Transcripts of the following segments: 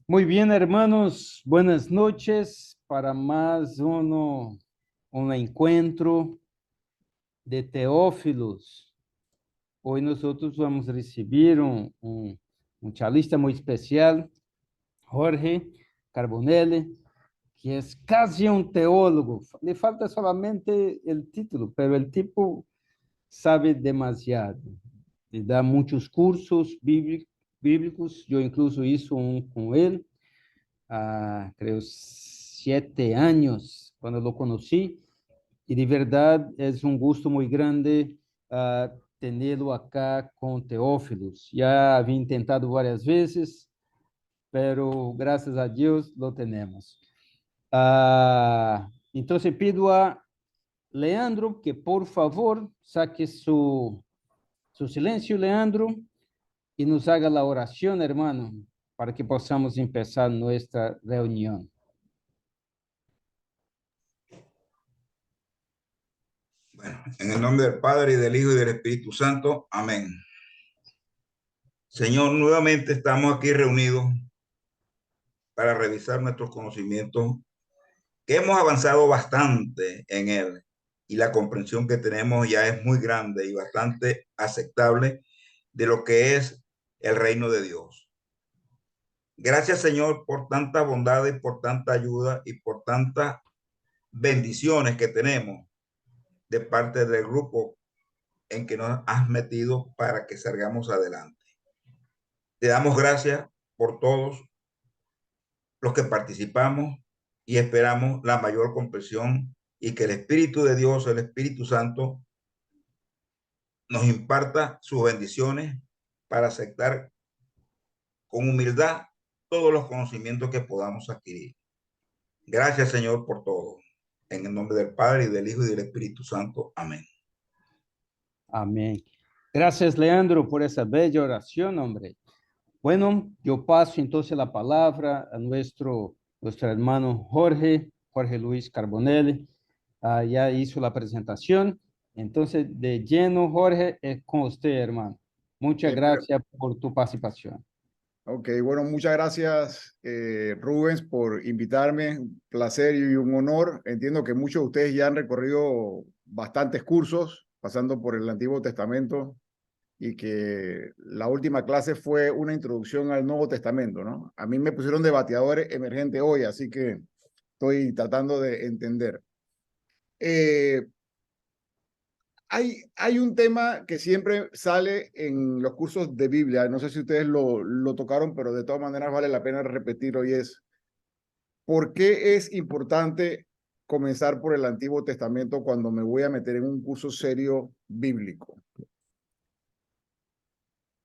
Muy bien, hermanos, buenas noches para más un encuentro de Teófilos. Hoy nosotros vamos a recibir un chalista muy especial, Jorge Carbonelli, que es casi un teólogo. Le falta solamente el título, pero el tipo sabe demasiado. Le da muchos cursos bíblicos. Yo incluso hice con él. Creo, 7 años cuando lo conocí, y de verdad es un gusto muy grande tenerlo acá con Teófilos. Ya había intentado varias veces, pero gracias a Dios lo tenemos. Entonces pido a Leandro que por favor saque su silencio, Leandro, y nos haga la oración, hermano, para que possamos empezar nuestra reunión. Bueno, en el nombre del Padre, y del Hijo, y del Espíritu Santo. Amén. Señor, nuevamente estamos aquí reunidos para revisar nuestros conocimientos, que hemos avanzado bastante en él, y la comprensión que tenemos ya es muy grande y bastante aceptable de lo que es el reino de Dios. Gracias, Señor, por tanta bondad y por tanta ayuda y por tantas bendiciones que tenemos de parte del grupo en que nos has metido para que salgamos adelante. Te damos gracias por todos los que participamos y esperamos la mayor comprensión, y que el Espíritu de Dios, el Espíritu Santo, nos imparta sus bendiciones para aceptar con humildad todos los conocimientos que podamos adquirir. Gracias, Señor, por todo. En el nombre del Padre, y del Hijo, y del Espíritu Santo. Amén. Amén. Gracias, Leandro, por esa bella oración, hombre. Bueno, yo paso entonces la palabra a nuestro hermano Jorge Luis Carbonelli. Ya hizo la presentación. Entonces, de lleno, Jorge, es con usted, hermano. Muchas gracias por tu participación. Ok, bueno, muchas gracias, Rubens, por invitarme. Un placer y un honor. Entiendo que muchos de ustedes ya han recorrido bastantes cursos, pasando por el Antiguo Testamento, y que la última clase fue una introducción al Nuevo Testamento, ¿no? A mí me pusieron de bateador emergente hoy, así que estoy tratando de entender. Hay un tema que siempre sale en los cursos de Biblia, no sé si ustedes lo tocaron, pero de todas maneras vale la pena repetirlo, y es: ¿por qué es importante comenzar por el Antiguo Testamento cuando me voy a meter en un curso serio bíblico?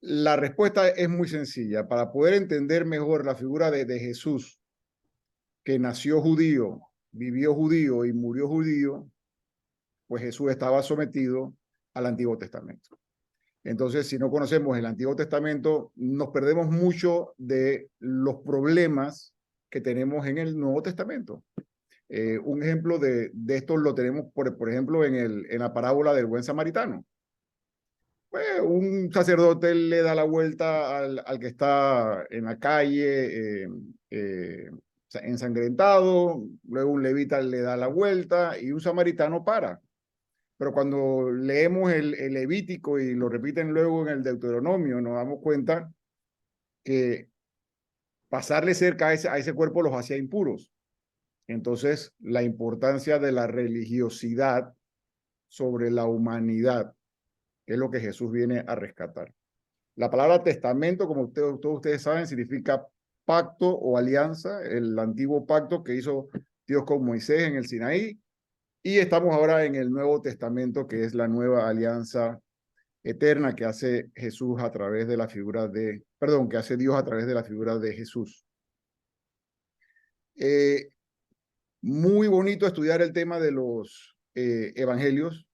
La respuesta es muy sencilla. Para poder entender mejor la figura de Jesús, que nació judío, vivió judío y murió judío, pues Jesús estaba sometido al Antiguo Testamento. Entonces, si no conocemos el Antiguo Testamento, nos perdemos mucho de los problemas que tenemos en el Nuevo Testamento. Un ejemplo de esto lo tenemos, por ejemplo, en la parábola del buen samaritano. Pues un sacerdote le da la vuelta al que está en la calle, ensangrentado, luego un levita le da la vuelta y un samaritano para. Pero cuando leemos el Levítico y lo repiten luego en el Deuteronomio, nos damos cuenta que pasarle cerca a ese cuerpo los hacía impuros. Entonces, la importancia de la religiosidad sobre la humanidad es lo que Jesús viene a rescatar. La palabra testamento, como todos ustedes saben, significa pacto o alianza, el antiguo pacto que hizo Dios con Moisés en el Sinaí, y estamos ahora en el Nuevo Testamento, que es la nueva alianza eterna que hace Jesús a través de la figura que hace Dios a través de la figura de Jesús. Muy bonito estudiar el tema de los evangelios,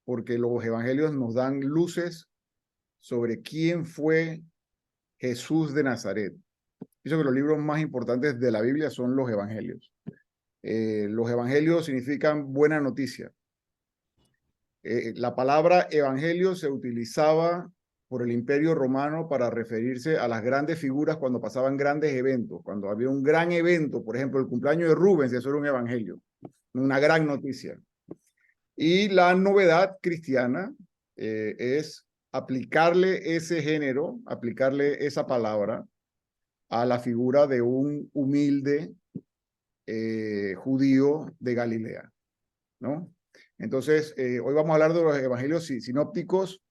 porque los evangelios nos dan luces sobre quién fue Jesús de Nazaret. Pienso que los libros más importantes de la Biblia son los evangelios. Los evangelios significan buena noticia. La palabra evangelio se utilizaba por el Imperio Romano para referirse a las grandes figuras cuando pasaban grandes eventos. Cuando había un gran evento, por ejemplo, el cumpleaños de Rubens, eso era un evangelio, una gran noticia. Y la novedad cristiana es aplicarle ese género, aplicarle esa palabra a la figura de un humilde judío de Galilea, ¿no? Entonces, hoy vamos a hablar de los evangelios sinópticos.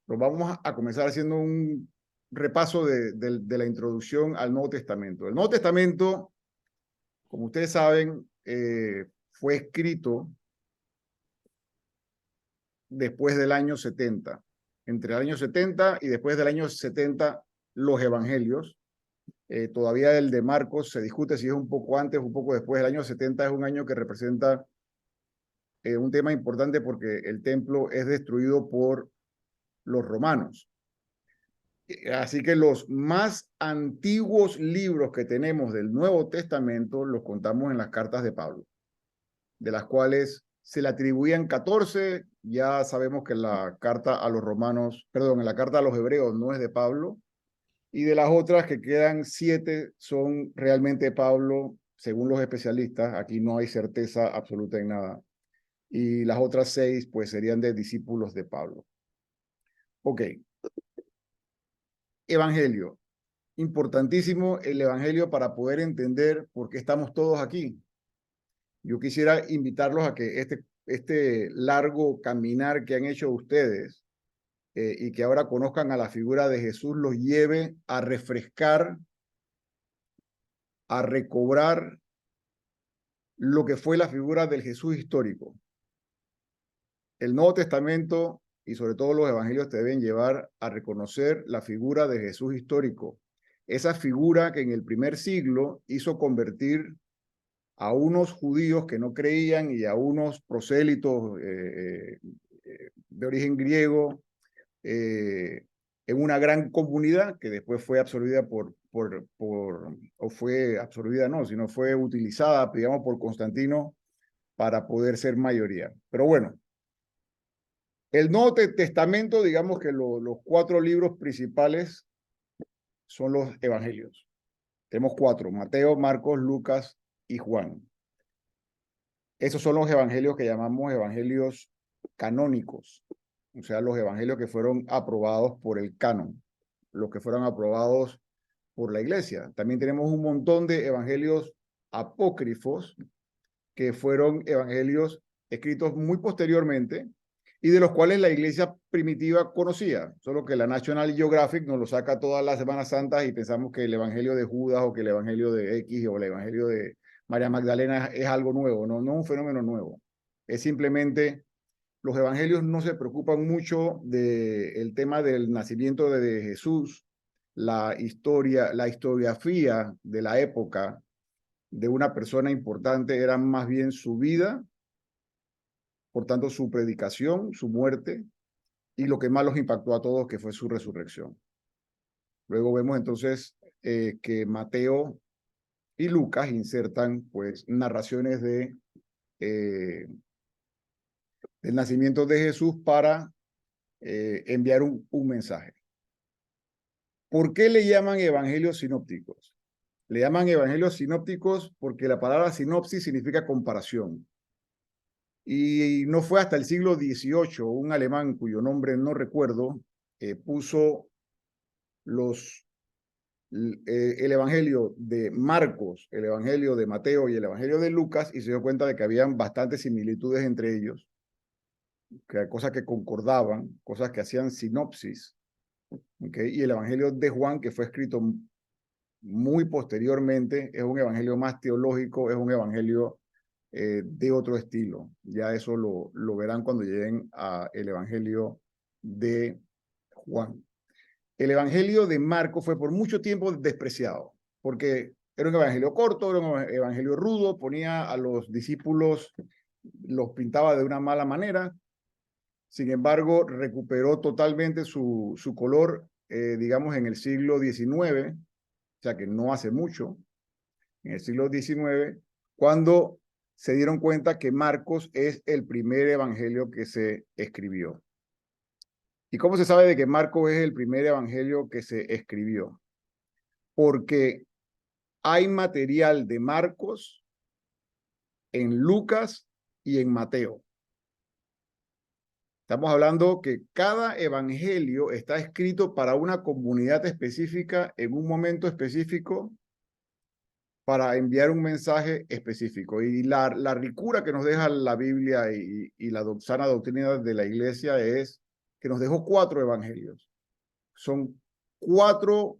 Nos vamos a comenzar haciendo un repaso de la introducción al Nuevo Testamento. El Nuevo Testamento, como ustedes saben, fue escrito después del año 70. Entre el año 70 y después del año 70, los evangelios. Todavía el de Marcos se discute si es un poco antes o un poco después. El año 70 es un año que representa un tema importante porque el templo es destruido por los romanos. Así que los más antiguos libros que tenemos del Nuevo Testamento los contamos en las cartas de Pablo, de las cuales se le atribuían 14. Ya sabemos que la carta a los romanos, perdón, la carta a los hebreos no es de Pablo. Y de las otras que quedan 7 son realmente Pablo, según los especialistas. Aquí no hay certeza absoluta en nada. Y las otras 6 pues serían de discípulos de Pablo. Ok. Evangelio. Importantísimo el evangelio para poder entender por qué estamos todos aquí. Yo quisiera invitarlos a que este largo caminar que han hecho ustedes y que ahora conozcan a la figura de Jesús los lleve a refrescar, a recobrar lo que fue la figura del Jesús histórico. El Nuevo Testamento y sobre todo los evangelios te deben llevar a reconocer la figura de Jesús histórico. Esa figura que en el primer siglo hizo convertir a unos judíos que no creían y a unos prosélitos de origen griego en una gran comunidad que después fue absorbida o fue absorbida no, sino fue utilizada, digamos, por Constantino para poder ser mayoría. Pero bueno, el Nuevo Testamento, digamos que los 4 libros principales son los evangelios. Tenemos 4, Mateo, Marcos, Lucas y Juan. Esos son los evangelios que llamamos evangelios canónicos, o sea, los evangelios que fueron aprobados por el canon, los que fueron aprobados por la iglesia. También tenemos un montón de evangelios apócrifos que fueron evangelios escritos muy posteriormente y de los cuales la iglesia primitiva conocía, solo que la National Geographic nos lo saca todas las Semanas Santas y pensamos que el evangelio de Judas o que el evangelio de X o el evangelio de María Magdalena es algo nuevo. No, no es un fenómeno nuevo. Es simplemente, los evangelios no se preocupan mucho del tema del nacimiento de Jesús, la historiografía de la época de una persona importante era más bien su vida, por tanto su predicación, su muerte y lo que más los impactó a todos, que fue su resurrección. Luego vemos entonces que Mateo y Lucas insertan pues narraciones del nacimiento de Jesús para enviar un mensaje. ¿Por qué le llaman evangelios sinópticos? Le llaman evangelios sinópticos porque la palabra sinopsis significa comparación. Y no fue hasta el siglo XVIII, un alemán cuyo nombre no recuerdo, puso el evangelio de Marcos, el evangelio de Mateo y el evangelio de Lucas y se dio cuenta de que habían bastantes similitudes entre ellos, que cosas que concordaban, cosas que hacían sinopsis. ¿Okay? Y el evangelio de Juan, que fue escrito muy posteriormente, es un evangelio más teológico, es un evangelio de otro estilo. Ya eso lo verán cuando lleguen al evangelio de Juan. El evangelio de Marcos fue por mucho tiempo despreciado, porque era un evangelio corto, era un evangelio rudo, ponía a los discípulos, los pintaba de una mala manera. Sin embargo, recuperó totalmente su color, digamos, en el siglo XIX, o sea que no hace mucho, en el siglo XIX, cuando se dieron cuenta que Marcos es el primer evangelio que se escribió. ¿Y cómo se sabe de que Marcos es el primer evangelio que se escribió? Porque hay material de Marcos en Lucas y en Mateo. Estamos hablando que cada evangelio está escrito para una comunidad específica en un momento específico para enviar un mensaje específico. Y la ricura que nos deja la Biblia y la sana doctrina de la iglesia es que nos dejó 4 evangelios. Son 4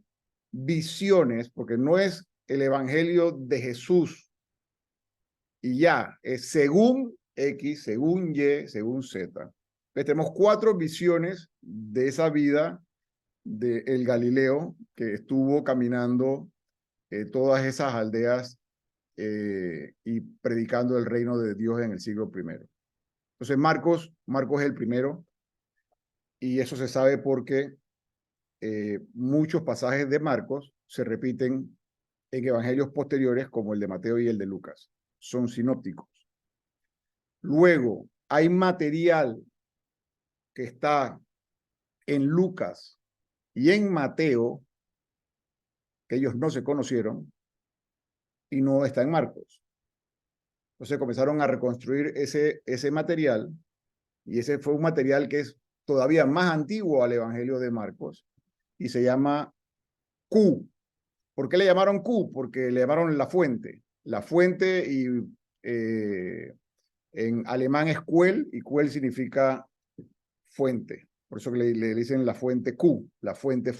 visiones, porque no es el evangelio de Jesús y ya, es según X, según Y, según Z. Entonces, tenemos 4 visiones de esa vida del Galileo que estuvo caminando todas esas aldeas y predicando el reino de Dios en el siglo I. Entonces, Marcos es el primero, y eso se sabe porque muchos pasajes de Marcos se repiten en evangelios posteriores como el de Mateo y el de Lucas. Son sinópticos. Luego, hay material que está en Lucas y en Mateo, que ellos no se conocieron, y no está en Marcos. Entonces comenzaron a reconstruir ese material, y ese fue un material que es todavía más antiguo al Evangelio de Marcos, y se llama Q. ¿Por qué le llamaron Q? Porque le llamaron la fuente. La fuente, y en alemán es Quell, y Quell significa fuente. Por eso que le dicen la fuente Q, la fuente.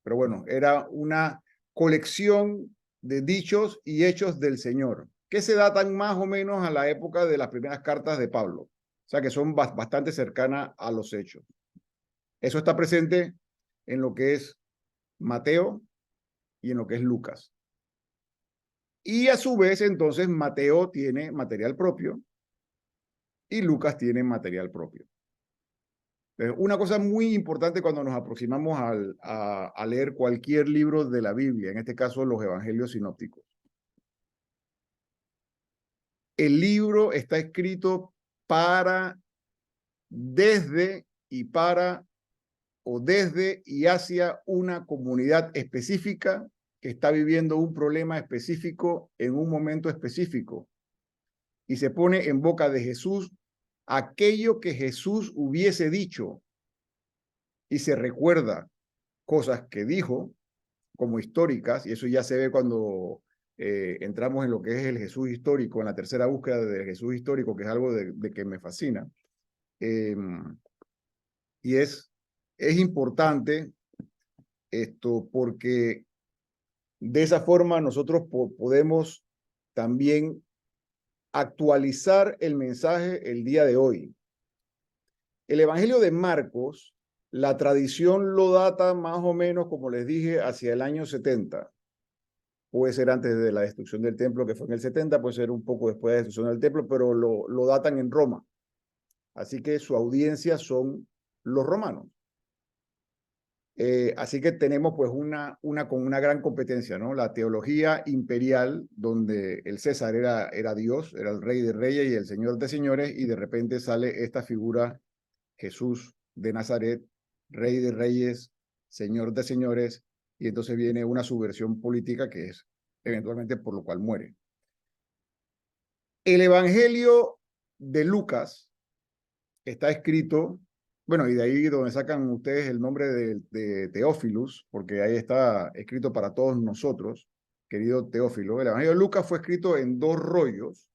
Pero bueno, era una colección de dichos y hechos del Señor, que se datan más o menos a la época de las primeras cartas de Pablo. O sea que son bastante cercanas a los hechos. Eso está presente en lo que es Mateo y en lo que es Lucas. Y a su vez, entonces, Mateo tiene material propio y Lucas tiene material propio. Una cosa muy importante cuando nos aproximamos a leer cualquier libro de la Biblia, en este caso los evangelios sinópticos. El libro está escrito para, desde y hacia una comunidad específica que está viviendo un problema específico en un momento específico. Y se pone en boca de Jesús aquello que Jesús hubiese dicho, y se recuerda cosas que dijo como históricas, y eso ya se ve cuando entramos en lo que es el Jesús histórico, en la tercera búsqueda del Jesús histórico, que es algo de que me fascina. Y es importante esto porque de esa forma nosotros podemos también actualizar el mensaje el día de hoy. El Evangelio de Marcos, la tradición lo data más o menos, como les dije, hacia el año 70. Puede ser antes de la destrucción del templo, que fue en el 70, puede ser un poco después de la destrucción del templo, pero lo datan en Roma. Así que su audiencia son los romanos. Así que tenemos pues con una gran competencia, ¿no? La teología imperial, donde el César era Dios, era el rey de reyes y el señor de señores, y de repente sale esta figura, Jesús de Nazaret, rey de reyes, señor de señores, y entonces viene una subversión política que es eventualmente por lo cual muere. El Evangelio de Lucas está escrito, bueno, y de ahí donde sacan ustedes el nombre de Teófilus, porque ahí está escrito para todos nosotros, querido Teófilo. El Evangelio de Lucas fue escrito en 2 rollos.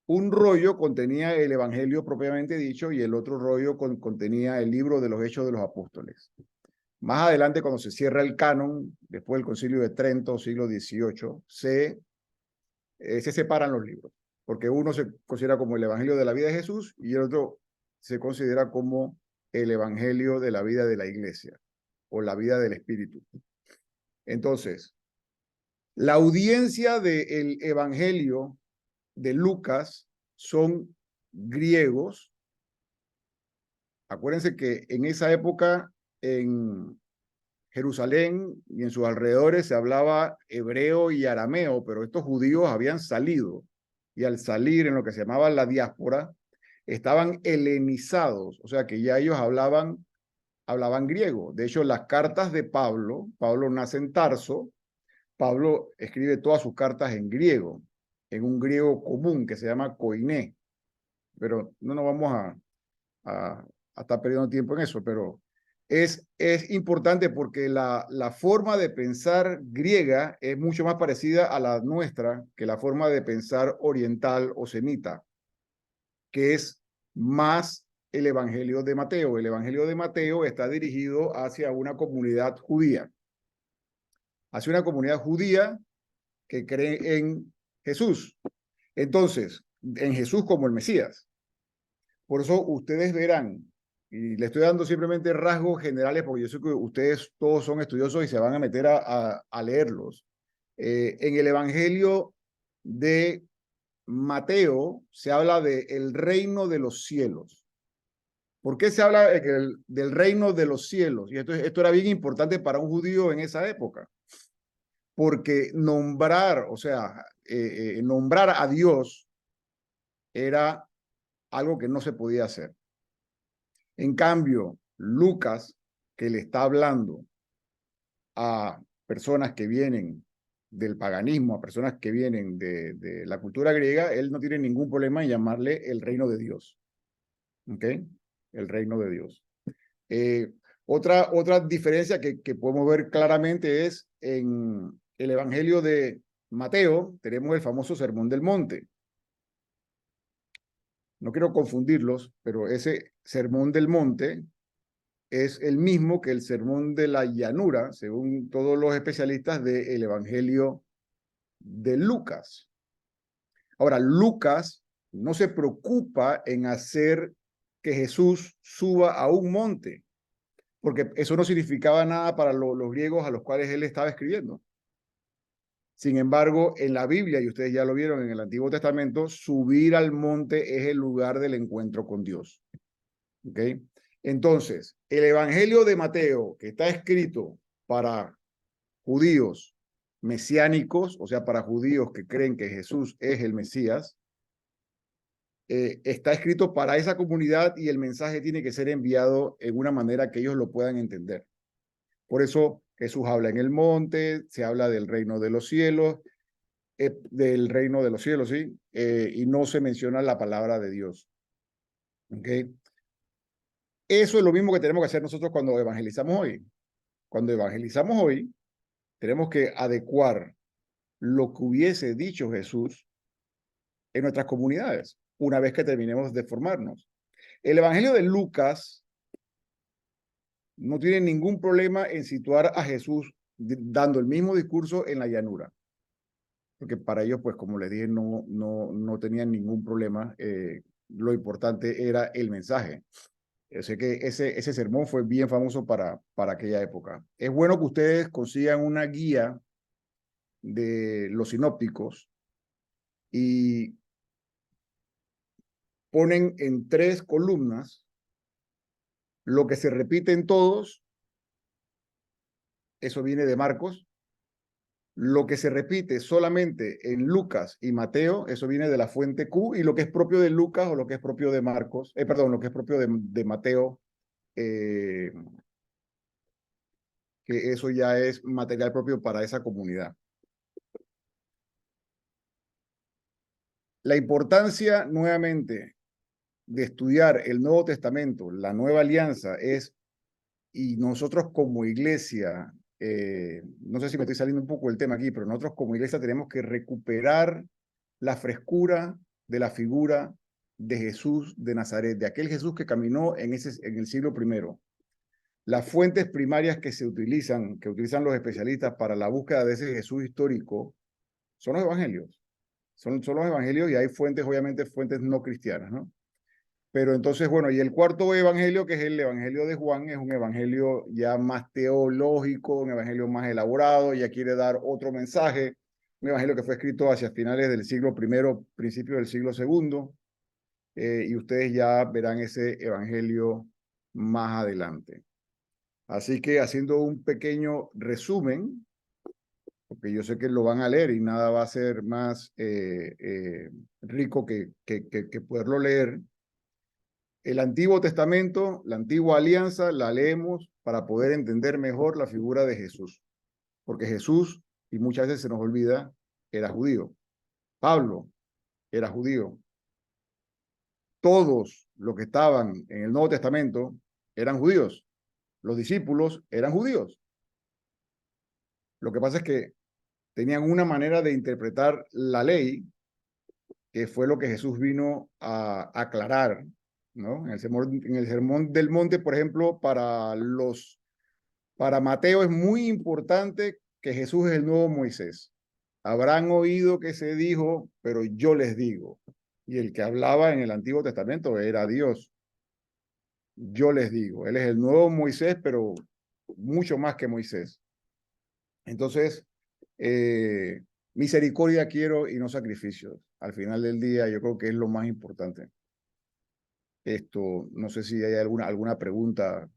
Un rollo contenía el Evangelio propiamente dicho, y el otro rollo contenía el libro de los Hechos de los Apóstoles. Más adelante, cuando se cierra el canon, después del Concilio de Trento, siglo XVIII, se separan los libros, porque uno se considera como el Evangelio de la vida de Jesús y el otro se considera como el Evangelio de la vida de la iglesia o la vida del Espíritu. Entonces, la audiencia del Evangelio de Lucas son griegos. Acuérdense que en esa época en Jerusalén y en sus alrededores se hablaba hebreo y arameo, pero estos judíos habían salido, y al salir en lo que se llamaba la diáspora, estaban helenizados, o sea que ya ellos hablaban hablaban griego. De hecho, las cartas de Pablo, Pablo nace en Tarso, Pablo escribe todas sus cartas en griego, en un griego común que se llama koiné. Pero no nos vamos a estar perdiendo tiempo en eso, pero es importante porque la forma de pensar griega es mucho más parecida a la nuestra que la forma de pensar oriental o semita, que es más el Evangelio de Mateo. El Evangelio de Mateo está dirigido hacia una comunidad judía, hacia una comunidad judía que cree en Jesús. Entonces, en Jesús como el Mesías. Por eso ustedes verán, y le estoy dando simplemente rasgos generales porque yo sé que ustedes todos son estudiosos y se van a meter a leerlos. En el Evangelio de Mateo se habla del reino de los cielos. ¿Por qué se habla del reino de los cielos? Y esto era bien importante para un judío en esa época. Porque nombrar, o sea, nombrar a Dios era algo que no se podía hacer. En cambio, Lucas, que le está hablando a personas que vienen del paganismo, a personas que vienen de la cultura griega, él no tiene ningún problema en llamarle el reino de Dios. ¿Ok? El reino de Dios. Otra diferencia que podemos ver claramente es en el Evangelio de Mateo, tenemos el famoso Sermón del Monte. No quiero confundirlos, pero ese Sermón del Monte es el mismo que el Sermón de la Llanura, según todos los especialistas del Evangelio de Lucas. Ahora, Lucas no se preocupa en hacer que Jesús suba a un monte, porque eso no significaba nada para los griegos a los cuales él estaba escribiendo. Sin embargo, en la Biblia, y ustedes ya lo vieron en el Antiguo Testamento, subir al monte es el lugar del encuentro con Dios. ¿Ok? Entonces, el Evangelio de Mateo, que está escrito para judíos mesiánicos, o sea, para judíos que creen que Jesús es el Mesías, está escrito para esa comunidad y el mensaje tiene que ser enviado en una manera que ellos lo puedan entender. Por eso Jesús habla en el monte, se habla del reino de los cielos, ¿sí? Y no se menciona la palabra de Dios. ¿Ok? Eso es lo mismo que tenemos que hacer nosotros cuando evangelizamos hoy. Cuando evangelizamos hoy, tenemos que adecuar lo que hubiese dicho Jesús en nuestras comunidades, una vez que terminemos de formarnos. El Evangelio de Lucas no tiene ningún problema en situar a Jesús dando el mismo discurso en la llanura. Porque para ellos, pues como les dije, no tenían ningún problema. Lo importante era el mensaje. Yo sé que ese sermón fue bien famoso para aquella época. Es bueno que ustedes consigan una guía de los sinópticos y ponen en 3 columnas lo que se repite en todos, eso viene de Marcos. Lo que se repite solamente en Lucas y Mateo, eso viene de la fuente Q, y lo que es propio de Lucas o lo que es propio de Marcos, perdón, lo que es propio de Mateo, que eso ya es material propio para esa comunidad. La importancia, nuevamente, de estudiar el Nuevo Testamento, la Nueva Alianza, es, y nosotros como iglesia, no sé si me estoy saliendo un poco del tema aquí, pero nosotros como iglesia tenemos que recuperar la frescura de la figura de Jesús de Nazaret, de aquel Jesús que caminó en el siglo I. Las fuentes primarias que utilizan los especialistas para la búsqueda de ese Jesús histórico son los evangelios. Son los evangelios, y hay fuentes, obviamente, fuentes no cristianas, ¿no? Pero entonces, bueno, y el cuarto evangelio, que es el evangelio de Juan, es un evangelio ya más teológico, un evangelio más elaborado, ya quiere dar otro mensaje, un evangelio que fue escrito hacia finales del siglo I, principios del siglo II, y ustedes ya verán ese evangelio más adelante. Así que, haciendo un pequeño resumen, porque yo sé que lo van a leer y nada va a ser más rico que poderlo leer. el Antiguo Testamento, la Antigua Alianza, la leemos para poder entender mejor la figura de Jesús. Porque Jesús, y muchas veces se nos olvida, era judío. Pablo era judío. Todos los que estaban en el Nuevo Testamento eran judíos. Los discípulos eran judíos. Lo que pasa es que tenían una manera de interpretar la ley, que fue lo que Jesús vino a aclarar, ¿no? En el sermón del monte, por ejemplo, para Mateo es muy importante que Jesús es el nuevo Moisés. Habrán oído que se dijo, pero yo les digo. Y el que hablaba en el Antiguo Testamento era Dios. Yo les digo, él es el nuevo Moisés, pero mucho más que Moisés. Entonces, misericordia quiero y no sacrificios. Al final del día, yo creo que es lo más importante. No sé si hay alguna pregunta.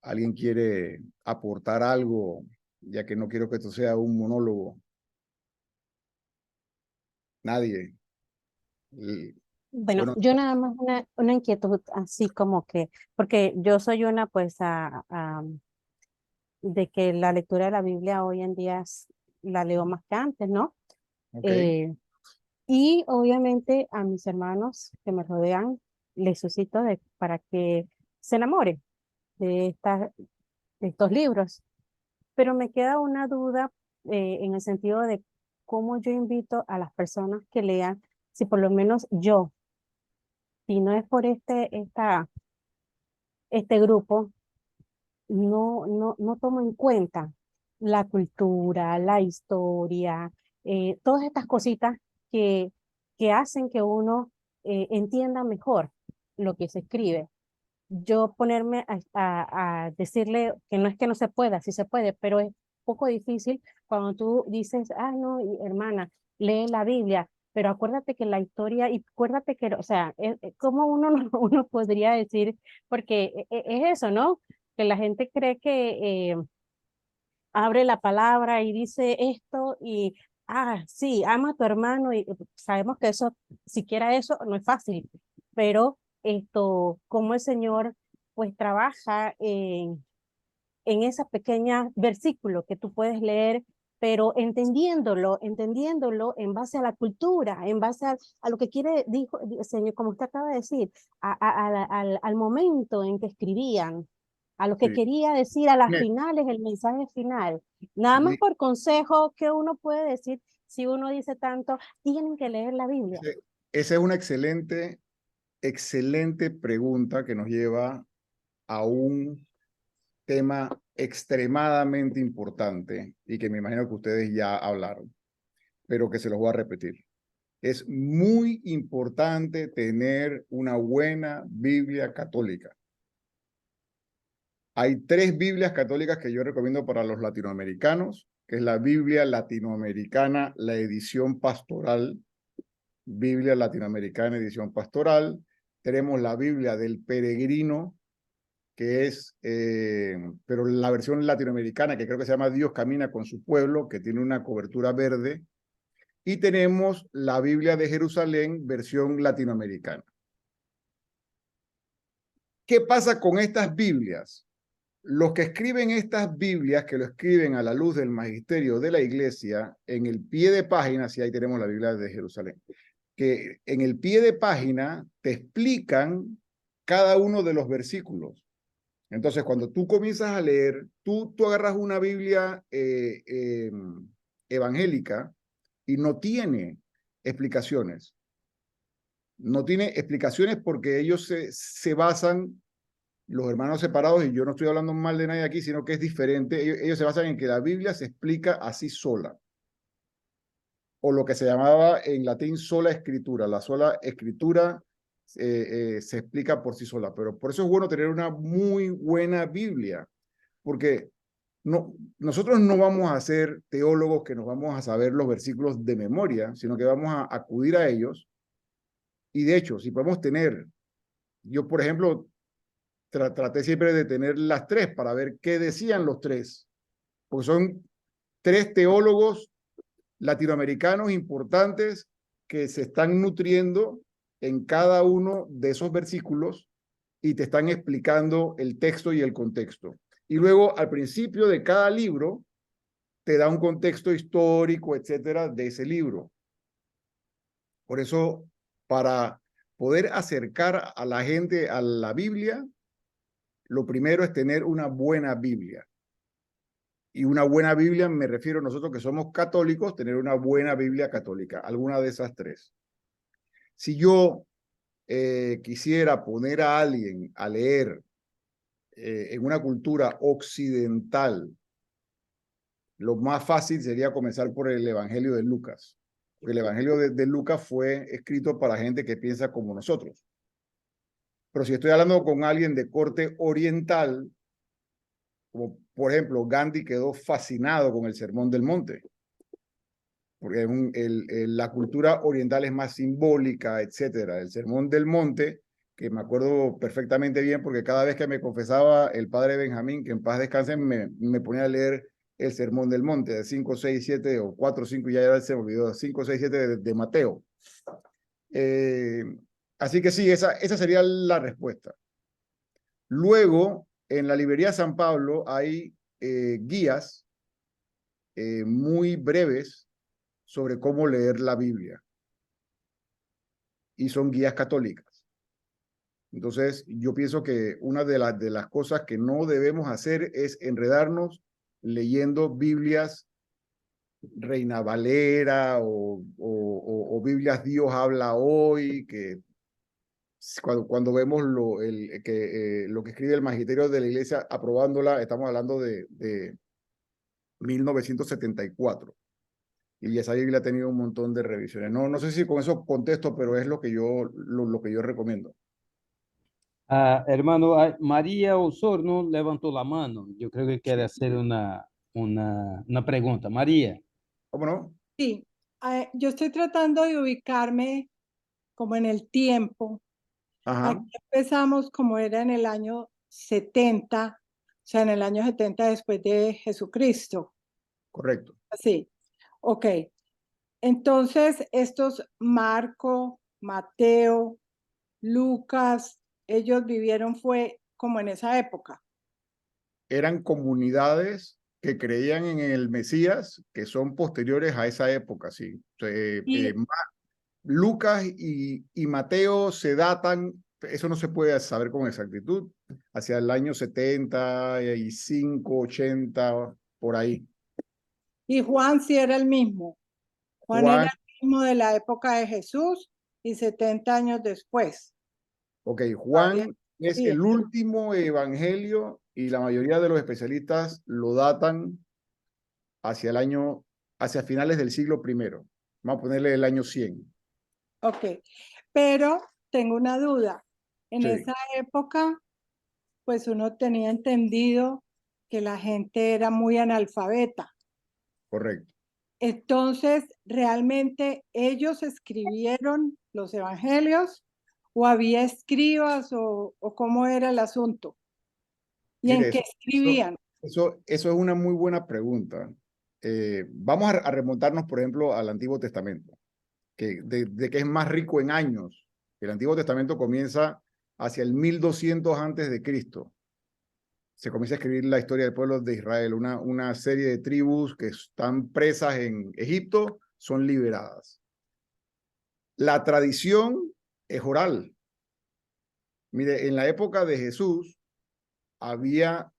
¿Alguien quiere aportar algo? Ya que no quiero que esto sea un monólogo. Nadie. Bueno, Bueno, yo nada más una inquietud así como que, porque yo soy una pues de que la lectura de la Biblia hoy en día la leo más que antes, ¿no? ok. Y obviamente a mis hermanos que me rodean les suscito para que se enamoren de, de estos libros. Pero me queda una duda en el sentido de cómo yo invito a las personas que lean, si por lo menos yo, si no es por este grupo, no tomo en cuenta la cultura, la historia, todas estas cositas que, que hacen que uno entienda mejor lo que se escribe. Yo ponerme a decirle que no es que no se pueda, sí se puede, pero es poco difícil cuando tú dices, ah, no, hermana, lee la Biblia, pero acuérdate que la historia, y acuérdate que, o sea, ¿cómo uno, uno podría decir? Porque es eso, ¿no? Que la gente cree que abre la palabra y dice esto y, ah, sí, ama a tu hermano y sabemos que eso, siquiera eso, no es fácil, pero como el Señor pues trabaja en esos pequeños versículos que tú puedes leer, pero entendiéndolo en base a la cultura, en base a lo que quiere, dijo el Señor, como usted acaba de decir, al momento en que escribían, a lo que Sí. quería decir a las Mire, finales, el mensaje final. Nada más mi- por consejo que uno puede decir, si uno dice tanto, tienen que leer la Biblia. esa es una excelente pregunta que nos lleva a un tema extremadamente importante y que me imagino que ustedes ya hablaron, pero que se los voy a repetir. Es muy importante tener una buena Biblia católica. Hay 3 Biblias católicas que yo recomiendo para los latinoamericanos, que es la Biblia latinoamericana, la edición pastoral, Biblia latinoamericana, edición pastoral. Tenemos la Biblia del peregrino, que es, pero la versión latinoamericana, que creo que se llama Dios camina con su pueblo, que tiene una cobertura verde. Y tenemos la Biblia de Jerusalén, versión latinoamericana. ¿Qué pasa con estas Biblias? Los que escriben estas Biblias, que lo escriben a la luz del magisterio de la iglesia, en el pie de página, si ahí tenemos la Biblia de Jerusalén, que en el pie de página te explican cada uno de los versículos. Entonces, cuando tú comienzas a leer, tú agarras una Biblia evangélica y no tiene explicaciones. No tiene explicaciones porque ellos se basan, los hermanos separados, y yo no estoy hablando mal de nadie aquí, sino que es diferente. Ellos se basan en que la Biblia se explica así sola. O lo que se llamaba en latín sola escritura. La sola escritura se explica por sí sola. Pero por eso es bueno tener una muy buena Biblia. Porque nosotros no vamos a ser teólogos que nos vamos a saber los versículos de memoria, sino que vamos a acudir a ellos. Y de hecho, si podemos tener, yo por ejemplo, traté siempre de tener las 3 para ver qué decían los 3, porque son 3 teólogos latinoamericanos importantes que se están nutriendo en cada uno de esos versículos y te están explicando el texto y el contexto. Y luego, al principio de cada libro, te da un contexto histórico, etcétera, de ese libro. Por eso, para poder acercar a la gente a la Biblia, lo primero es tener una buena Biblia. Y una buena Biblia, me refiero a nosotros que somos católicos, tener una buena Biblia católica, alguna de esas tres. Si yo quisiera poner a alguien a leer en una cultura occidental, lo más fácil sería comenzar por el Evangelio de Lucas, porque el Evangelio de Lucas fue escrito para gente que piensa como nosotros. Pero si estoy hablando con alguien de corte oriental, como por ejemplo Gandhi quedó fascinado con el Sermón del Monte, porque la cultura oriental es más simbólica, etcétera. El Sermón del Monte, que me acuerdo perfectamente bien, porque cada vez que me confesaba el padre Benjamín, que en paz descanse, me ponía a leer el Sermón del Monte, de 5, 6, 7, o 4, 5, ya se me olvidó, 5, 6, 7 de Mateo. Así que sí, esa sería la respuesta. Luego, en la librería San Pablo hay guías muy breves sobre cómo leer la Biblia. Y son guías católicas. Entonces, yo pienso que una de las cosas que no debemos hacer es enredarnos leyendo Biblias Reina Valera o Biblias Dios habla hoy, que cuando vemos lo que escribe el magisterio de la iglesia aprobándola, estamos hablando de 1974. Y esa Biblia ha tenido un montón de revisiones. No sé si con eso contesto, pero es lo que yo recomiendo. Hermano, María Osorno levantó la mano. Yo creo que quiere hacer una pregunta. María. ¿Cómo no? Sí, yo estoy tratando de ubicarme como en el tiempo. Ajá, Aquí empezamos como era en el año 70, o sea, en el año 70 después de Jesucristo. correcto. Así, ok. Entonces, estos Marco, Mateo, Lucas, ellos vivieron fue como en esa época. Eran comunidades que creían en el Mesías, que son posteriores a esa época, sí. Y, Lucas y Mateo se datan, eso no se puede saber con exactitud, hacia el año 75, 80, por ahí. y Juan sí era el mismo. Juan Juan, era el mismo de la época de Jesús y 70 años después. ok, Todavía Juan es sí. el último evangelio y la mayoría de los especialistas lo datan hacia finales del siglo I. Vamos a ponerle el año 100. Ok, pero tengo una duda. En Sí, esa época, pues uno tenía entendido que la gente era muy analfabeta. correcto. Entonces, ¿realmente ellos escribieron los evangelios o había escribas o cómo era el asunto? ¿Y Mire, en qué escribían? eso es una muy buena pregunta. Vamos a remontarnos, por ejemplo, al Antiguo Testamento, de que es más rico en años. El Antiguo Testamento comienza hacia el 1200 antes de Cristo. Se comienza a escribir la historia del pueblo de Israel. Una serie de tribus que están presas en Egipto son liberadas. La tradición es oral. Mire, en la época de Jesús había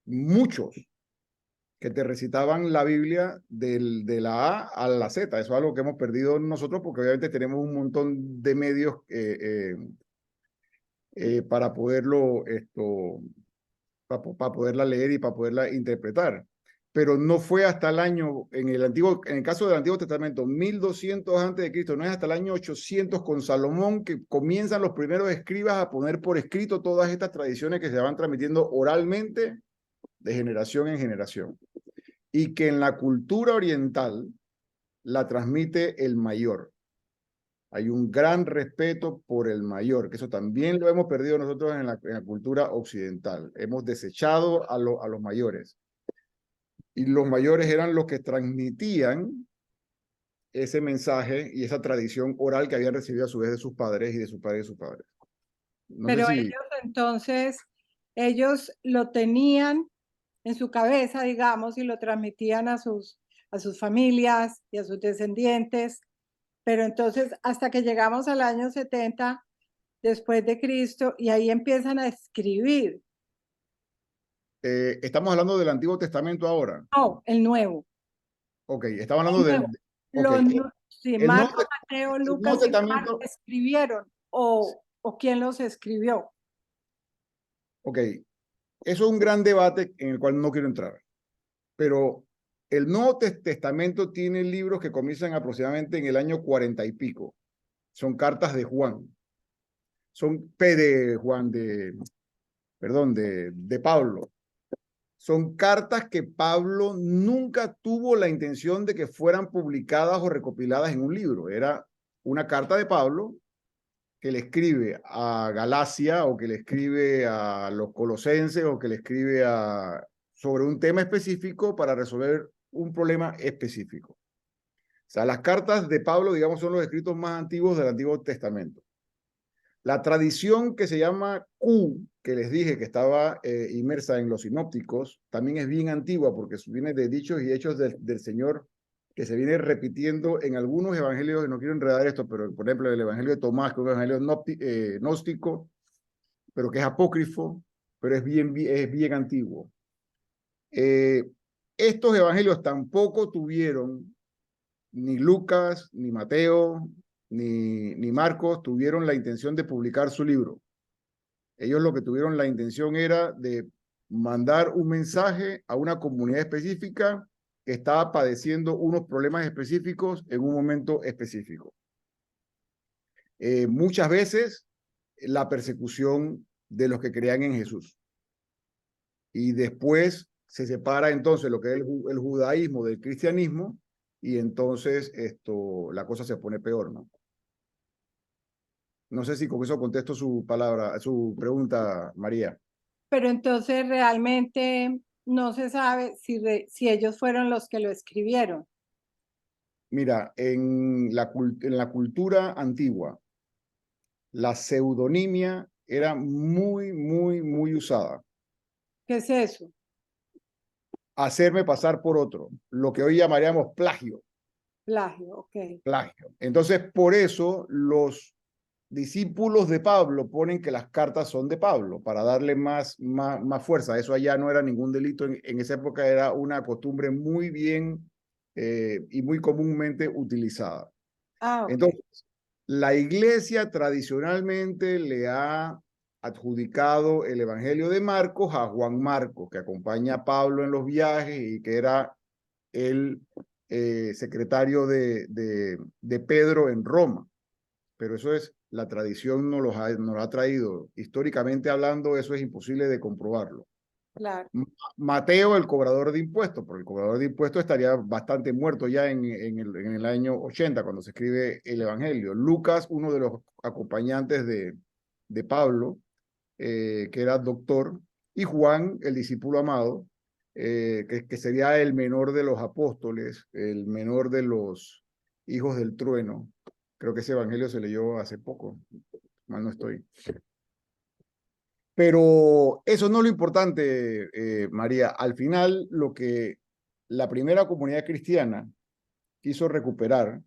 muchos que te recitaban la Biblia de la A a la Z. Eso es algo que hemos perdido nosotros porque obviamente tenemos un montón de medios para para poderla leer y para poderla interpretar. Pero no fue hasta el año, en el caso del Antiguo Testamento, 1200 antes de Cristo, no es hasta el año 800 con Salomón que comienzan los primeros escribas a poner por escrito todas estas tradiciones que se van transmitiendo oralmente de generación en generación. Y que en la cultura oriental la transmite el mayor. Hay un gran respeto por el mayor, que eso también lo hemos perdido nosotros en la cultura occidental. Hemos desechado a los mayores. Y los mayores eran los que transmitían ese mensaje y esa tradición oral que habían recibido a su vez de sus padres y de sus padres y de sus padres. No sé Pero si... ellos entonces, ellos lo tenían en su cabeza, digamos, y lo transmitían a sus familias y a sus descendientes. Pero entonces, hasta que llegamos al año 70 después de Cristo, y ahí empiezan a escribir. estamos hablando del Antiguo Testamento ahora. No, el Nuevo. Ok, estamos hablando del... Ok, Sí, el Nuevo, Marco, Mateo, el Nuevo Lucas y Juan Testamento... escribieron, o quién los escribió. Ok, eso es un gran debate en el cual no quiero entrar, pero el Nuevo Testamento tiene libros que comienzan aproximadamente en el año 40 y pico. Son cartas de Juan. Son de Juan, perdón, de Pablo. Son cartas que Pablo nunca tuvo la intención de que fueran publicadas o recopiladas en un libro. Era una carta de Pablo que le escribe a Galacia o que le escribe a los colosenses o que le escribe sobre un tema específico para resolver un problema específico. O sea, las cartas de Pablo, digamos, son los escritos más antiguos del Antiguo Testamento. La tradición que se llama Q, que les dije que estaba inmersa en los sinópticos, también es bien antigua porque viene de dichos y hechos del Señor que se viene repitiendo en algunos evangelios, no quiero enredar esto, pero por ejemplo el evangelio de Tomás, que es un evangelio gnóstico, pero que es apócrifo, pero es bien antiguo. Estos evangelios tampoco tuvieron, ni Lucas, ni Mateo, ni Marcos tuvieron la intención de publicar su libro. Ellos lo que tuvieron la intención era de mandar un mensaje a una comunidad específica que estaba padeciendo unos problemas específicos en un momento específico. Muchas veces la persecución de los que creían en Jesús. Y después se separa entonces lo que es el judaísmo del cristianismo y entonces la cosa se pone peor, ¿no? No sé si con eso contesto su pregunta, María. Pero entonces realmente no se sabe si ellos fueron los que lo escribieron. Mira, en la cultura antigua, la pseudonimia era muy usada. ¿Qué es eso? Hacerme pasar por otro, lo que hoy llamaríamos plagio. Plagio, ok. Plagio. Entonces, por eso los discípulos de Pablo ponen que las cartas son de Pablo, para darle más fuerza. Eso allá no era ningún delito, en esa época era una costumbre muy bien y muy comúnmente utilizada. Ah, ok. Entonces, la iglesia tradicionalmente le ha adjudicado el Evangelio de Marcos a Juan Marcos, que acompaña a Pablo en los viajes y que era el secretario de Pedro en Roma. Pero eso es, la tradición nos lo ha traído. Históricamente hablando, eso es imposible de comprobarlo. Claro. Mateo, el cobrador de impuestos, porque el cobrador de impuestos estaría bastante muerto ya en el año 80, cuando se escribe el Evangelio. Lucas, uno de los acompañantes de Pablo, que era doctor, y Juan, el discípulo amado, que sería el menor de los apóstoles, el menor de los hijos del trueno. Creo que ese Evangelio se leyó hace poco, mal no estoy. Pero eso no es lo importante, María. Al final, lo que la primera comunidad cristiana quiso recuperar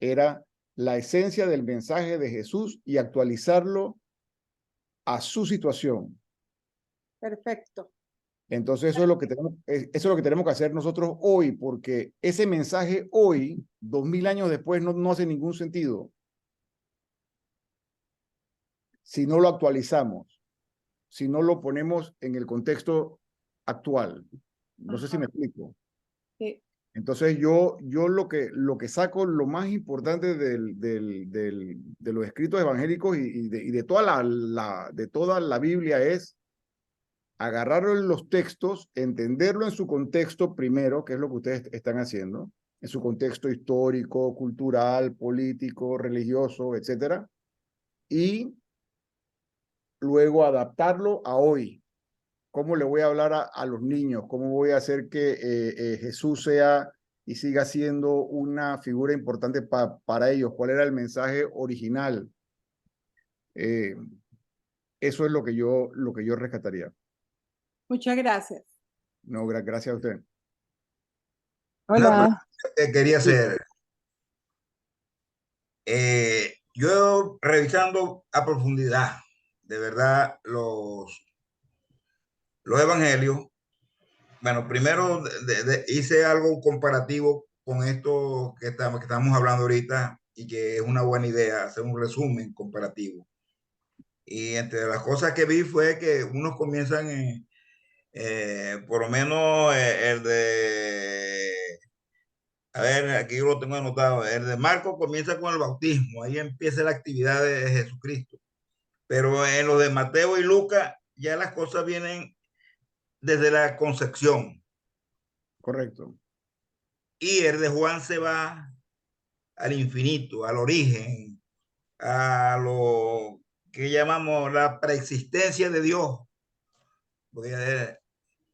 era la esencia del mensaje de Jesús y actualizarlo a su situación. Perfecto. Entonces, eso es lo que tenemos que hacer nosotros hoy, porque ese mensaje hoy, 2000 años después, no hace ningún sentido si no lo actualizamos, si no lo ponemos en el contexto actual. No sé si me explico. Sí. Entonces yo lo que saco, lo más importante de los escritos evangélicos y de toda la Biblia es agarrar los textos, entenderlo en su contexto primero, que es lo que ustedes están haciendo, en su contexto histórico, cultural, político, religioso, etcétera, y luego adaptarlo a hoy. ¿Cómo le voy a hablar a los niños? ¿Cómo voy a hacer que Jesús sea y siga siendo una figura importante para ellos. ¿Cuál era el mensaje original? Eso es lo que yo rescataría. Muchas gracias. No, gracias a usted. Una Hola. pregunta que quería Sí. hacer. Yo revisando a profundidad, de verdad, los evangelios, bueno, primero hice algo comparativo con esto que estamos hablando ahorita y que es una buena idea, hacer un resumen comparativo. Y entre las cosas que vi fue que unos comienzan por lo menos el de, a ver, aquí yo lo tengo anotado, el de Marcos comienza con el bautismo, ahí empieza la actividad de Jesucristo. Pero en los de Mateo y Lucas ya las cosas vienen desde la concepción. Correcto. Y el de Juan se va al infinito, al origen, a lo que llamamos la preexistencia de Dios, porque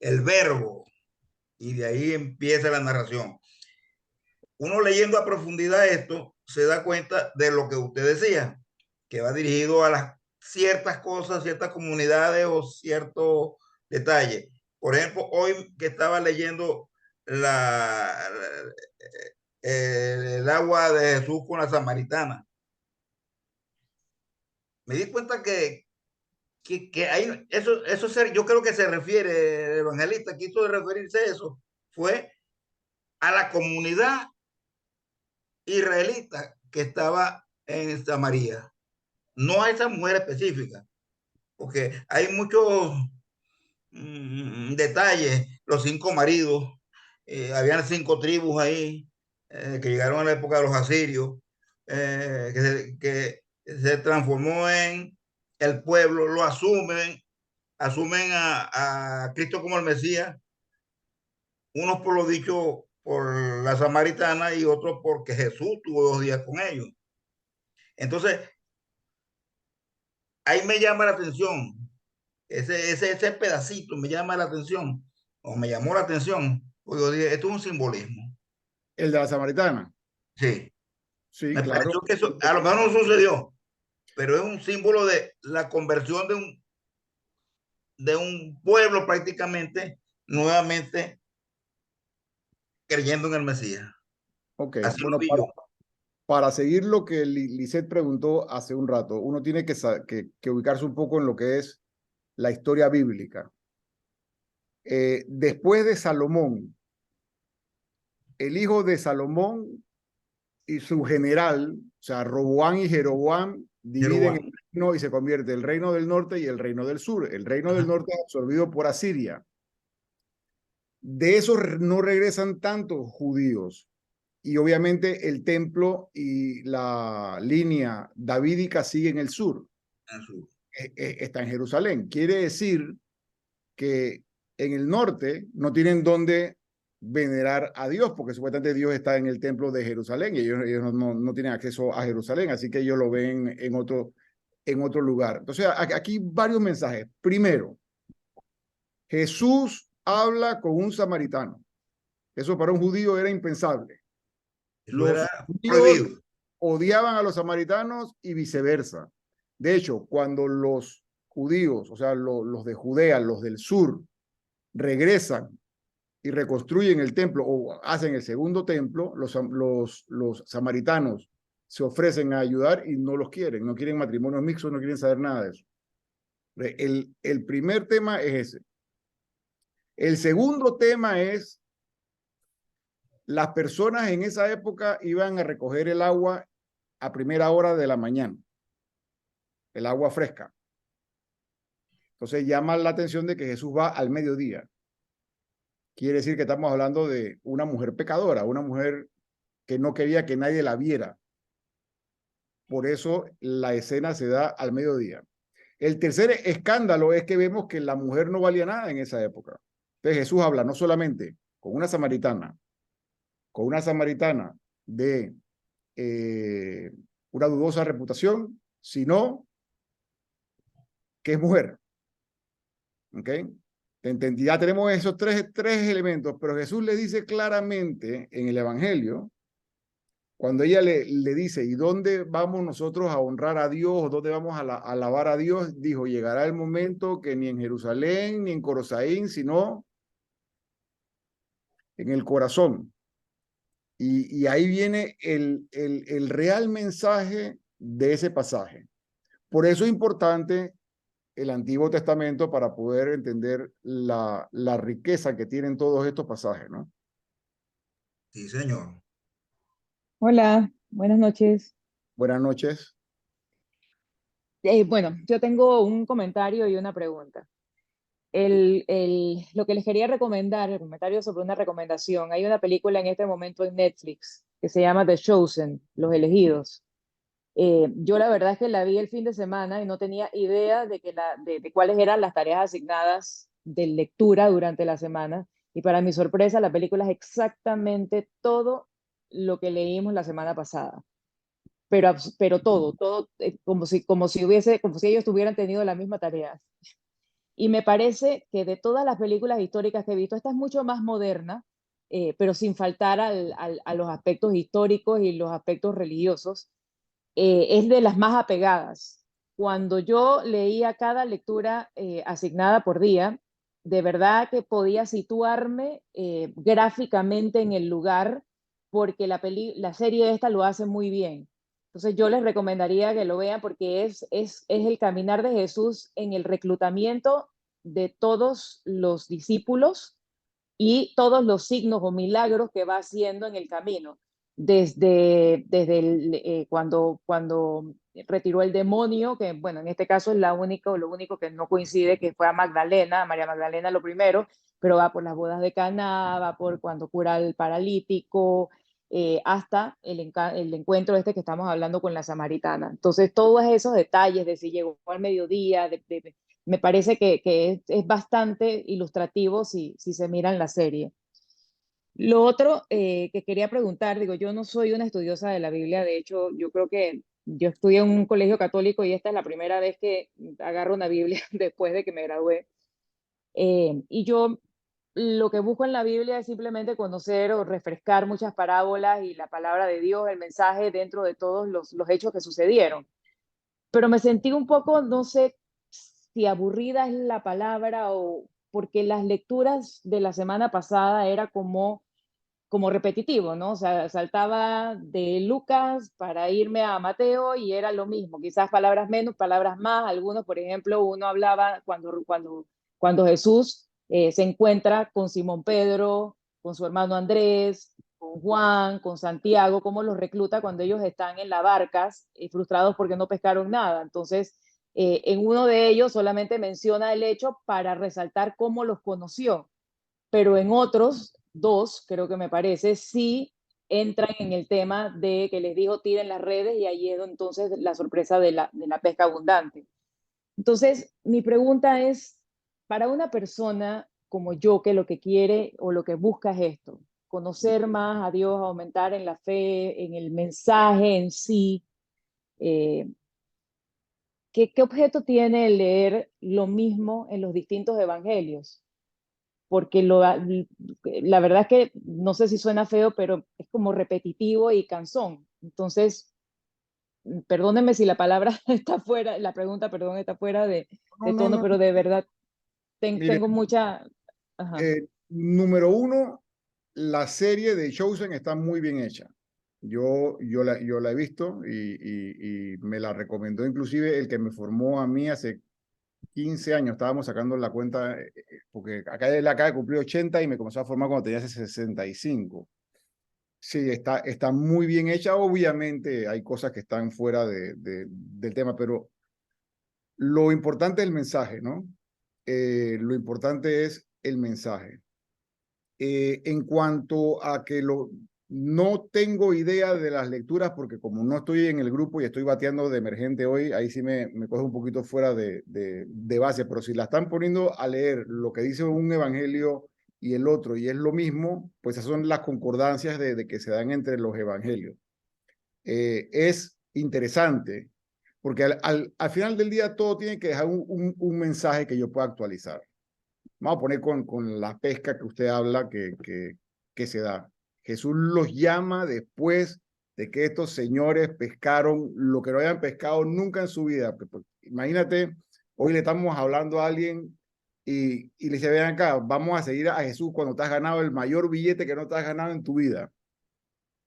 el verbo, y de ahí empieza la narración. Uno leyendo a profundidad esto se da cuenta de lo que usted decía, que va dirigido a las ciertas cosas, ciertas comunidades o ciertos detalles. Por ejemplo, hoy que estaba leyendo el agua de Jesús con la samaritana, me di cuenta que hay eso yo creo que se refiere, el evangelista quiso referirse a eso, fue a la comunidad israelita que estaba en Samaria, no a esa mujer específica, porque hay muchos detalles, los 5 maridos, habían 5 tribus ahí que llegaron a la época de los asirios, que se transformó en el pueblo, lo asumen a Cristo como el Mesías, unos por lo dicho por la samaritana y otros porque Jesús tuvo 2 días con ellos. Entonces, ahí me llama la atención, ese pedacito me llama la atención, o me llamó la atención, porque yo dije, esto es un simbolismo. ¿El de la samaritana? Sí, Sí, me claro. pareció que eso, a lo mejor no sucedió, pero es un símbolo de la conversión de un pueblo prácticamente, nuevamente creyendo en el Mesías. Ok, Así bueno, lo vi yo. para seguir lo que Lisette preguntó hace un rato, uno tiene que ubicarse un poco en lo que es la historia bíblica. Después de Salomón, el hijo de Salomón y su general, o sea, Roboam y Jeroboam, dividen el reino y se convierte el reino del norte y el reino del sur. El reino del norte es absorbido por Asiria. De esos no regresan tantos judíos. Y obviamente el templo y la línea davídica sigue en el sur. Está en Jerusalén. Quiere decir que en el norte no tienen dónde venerar a Dios, porque supuestamente Dios está en el templo de Jerusalén y ellos no tienen acceso a Jerusalén, así que ellos lo ven en otro lugar. Entonces, aquí varios mensajes. Primero, Jesús habla con un samaritano. Eso para un judío era impensable. Eso Los era judíos prohibido. odiaban a los samaritanos y viceversa. De hecho, cuando los judíos, o sea, los de Judea, los del sur, regresan y reconstruyen el templo o hacen el segundo templo, los samaritanos se ofrecen a ayudar y no los quieren, no quieren matrimonios mixtos, no quieren saber nada de eso. El primer tema es ese. El segundo tema es las personas en esa época iban a recoger el agua a primera hora de la mañana, el agua fresca. Entonces llama la atención de que Jesús va al mediodía. Quiere decir que estamos hablando de una mujer pecadora, una mujer que no quería que nadie la viera. Por eso la escena se da al mediodía. El tercer escándalo es que vemos que la mujer no valía nada en esa época. Entonces Jesús habla no solamente con una samaritana de una dudosa reputación, sino que es mujer. ¿Ok? Ya tenemos esos tres elementos, pero Jesús le dice claramente en el Evangelio, cuando ella le dice, ¿y dónde vamos nosotros a honrar a Dios? ¿Dónde vamos a alabar a Dios? Dijo, llegará el momento que ni en Jerusalén, ni en Corosaín, sino en el corazón. Y ahí viene el real mensaje de ese pasaje. Por eso es importante el Antiguo Testamento para poder entender la riqueza que tienen todos estos pasajes, ¿no? Sí, señor. Hola, buenas noches. Buenas noches. Bueno, yo tengo un comentario y una pregunta. Lo que les quería recomendar, el comentario sobre una recomendación. Hay una película en este momento en Netflix que se llama The Chosen, Los Elegidos. Yo la verdad es que la vi el fin de semana y no tenía idea de cuáles eran las tareas asignadas de lectura durante la semana. Y para mi sorpresa, la película es exactamente todo lo que leímos la semana pasada. Pero todo, como si ellos tuvieran tenido la misma tarea. Y me parece que de todas las películas históricas que he visto, esta es mucho más moderna, pero sin faltar a los aspectos históricos y los aspectos religiosos. Es de las más apegadas. Cuando yo leía cada lectura asignada por día, de verdad que podía situarme gráficamente en el lugar, porque la serie esta lo hace muy bien. Entonces yo les recomendaría que lo vean porque es el caminar de Jesús en el reclutamiento de todos los discípulos y todos los signos o milagros que va haciendo en el camino. Cuando retiró el demonio, que bueno, en este caso es lo único que no coincide, que fue a María Magdalena lo primero, pero va por las bodas de Caná, va por cuando cura al paralítico, hasta el encuentro este que estamos hablando con la samaritana. Entonces, todos esos detalles de si llegó al mediodía, me parece que es bastante ilustrativo si se mira en la serie. Lo otro que quería preguntar, digo, yo no soy una estudiosa de la Biblia, de hecho, yo creo que yo estudié en un colegio católico y esta es la primera vez que agarro una Biblia después de que me gradué. Y yo lo que busco en la Biblia es simplemente conocer o refrescar muchas parábolas y la palabra de Dios, el mensaje dentro de todos los hechos que sucedieron. Pero me sentí un poco, no sé si aburrida es la palabra o porque las lecturas de la semana pasada era como repetitivo, ¿no? O sea, saltaba de Lucas para irme a Mateo y era lo mismo, quizás palabras menos, palabras más. Algunos, por ejemplo, uno hablaba cuando Jesús se encuentra con Simón Pedro, con su hermano Andrés, con Juan, con Santiago, cómo los recluta cuando ellos están en las barcas, frustrados porque no pescaron nada. Entonces, en uno de ellos solamente menciona el hecho para resaltar cómo los conoció, pero en otros dos, creo que me parece, sí entran en el tema de que les dijo tiren las redes y ahí es entonces la sorpresa de la pesca abundante. Entonces, mi pregunta es, para una persona como yo que lo que quiere o lo que busca es esto, conocer más a Dios, aumentar en la fe, en el mensaje en sí, eh, ¿qué objeto tiene el leer lo mismo en los distintos evangelios? Porque la verdad es que no sé si suena feo, pero es como repetitivo y cansón. Entonces, perdónenme si la palabra está fuera, la pregunta, perdón, está fuera de tono, No. pero de verdad Mire, tengo mucha... Ajá. número uno, la serie de Chosen está muy bien hecha. Yo la he visto y me la recomendó inclusive el que me formó a mí hace 15 años. Estábamos sacando la cuenta, porque él acaba de cumplir 80 y me comenzó a formar cuando tenía 65. Sí, está muy bien hecha. Obviamente hay cosas que están fuera del tema, pero lo importante es el mensaje, ¿no? Lo importante es el mensaje. En cuanto a que no tengo idea de las lecturas, porque como no estoy en el grupo y estoy bateando de emergente hoy, ahí sí me coge un poquito fuera de base, pero si la están poniendo a leer lo que dice un evangelio y el otro, y es lo mismo, pues esas son las concordancias de que se dan entre los evangelios. Es interesante, porque al final del día todo tiene que dejar un mensaje que yo pueda actualizar. Vamos a poner con la pesca que usted habla que se da. Jesús los llama después de que estos señores pescaron lo que no habían pescado nunca en su vida. Imagínate, hoy le estamos hablando a alguien y le dice, ven acá, vamos a seguir a Jesús cuando te has ganado el mayor billete que no te has ganado en tu vida.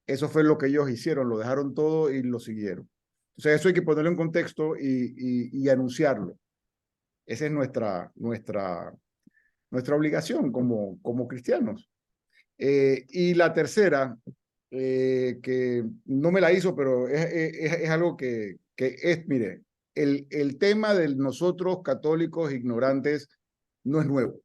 Eso fue lo que ellos hicieron, lo dejaron todo y lo siguieron. Entonces eso hay que ponerlo en contexto y anunciarlo. Esa es nuestra obligación como cristianos. Y la tercera, que no me la hizo, pero es algo que es, mire, el tema de nosotros católicos ignorantes no es nuevo.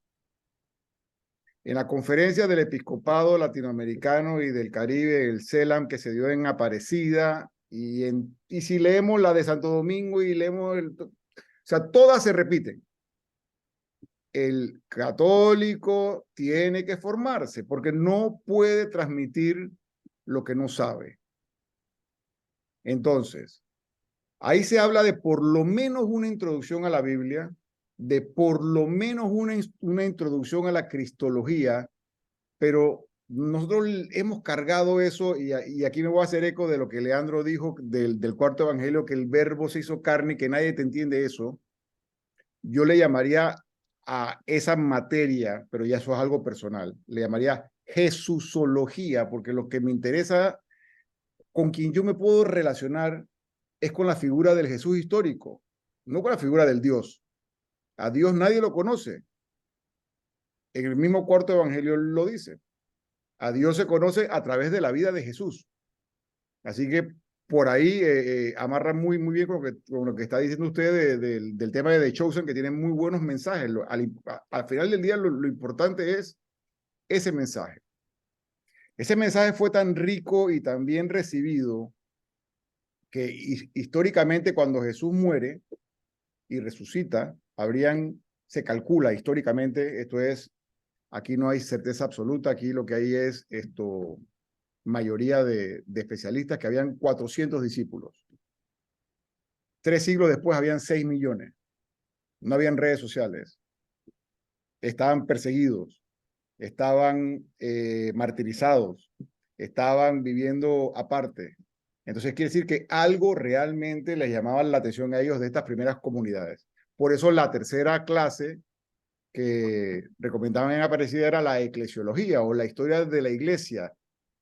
En la conferencia del Episcopado Latinoamericano y del Caribe, el CELAM, que se dio en Aparecida, y si leemos la de Santo Domingo y leemos, o sea, todas se repiten. El católico tiene que formarse porque no puede transmitir lo que no sabe. Entonces, ahí se habla de por lo menos una introducción a la Biblia, de por lo menos una introducción a la cristología, pero nosotros hemos cargado eso y aquí me voy a hacer eco de lo que Leandro dijo del cuarto evangelio, que el verbo se hizo carne y que nadie te entiende eso. Yo le llamaría a esa materia, pero ya eso es algo personal, le llamaría Jesusología, porque lo que me interesa, con quien yo me puedo relacionar, es con la figura del Jesús histórico, no con la figura del Dios. A Dios nadie lo conoce. En el mismo cuarto evangelio lo dice. A Dios se conoce a través de la vida de Jesús. Así que por ahí amarra muy bien con lo que está diciendo usted del tema de The Chosen, que tiene muy buenos mensajes. Al final del día lo importante es ese mensaje. Ese mensaje fue tan rico y tan bien recibido que históricamente cuando Jesús muere y resucita, se calcula históricamente, esto es, aquí no hay certeza absoluta, aquí lo que hay es mayoría de especialistas, que habían 400 discípulos. 3 siglos después habían 6 millones. No habían redes sociales. Estaban perseguidos. Estaban martirizados. Estaban viviendo aparte. Entonces quiere decir que algo realmente les llamaba la atención a ellos de estas primeras comunidades. Por eso la tercera clase que recomendaban en Aparecida era la eclesiología o la historia de la iglesia.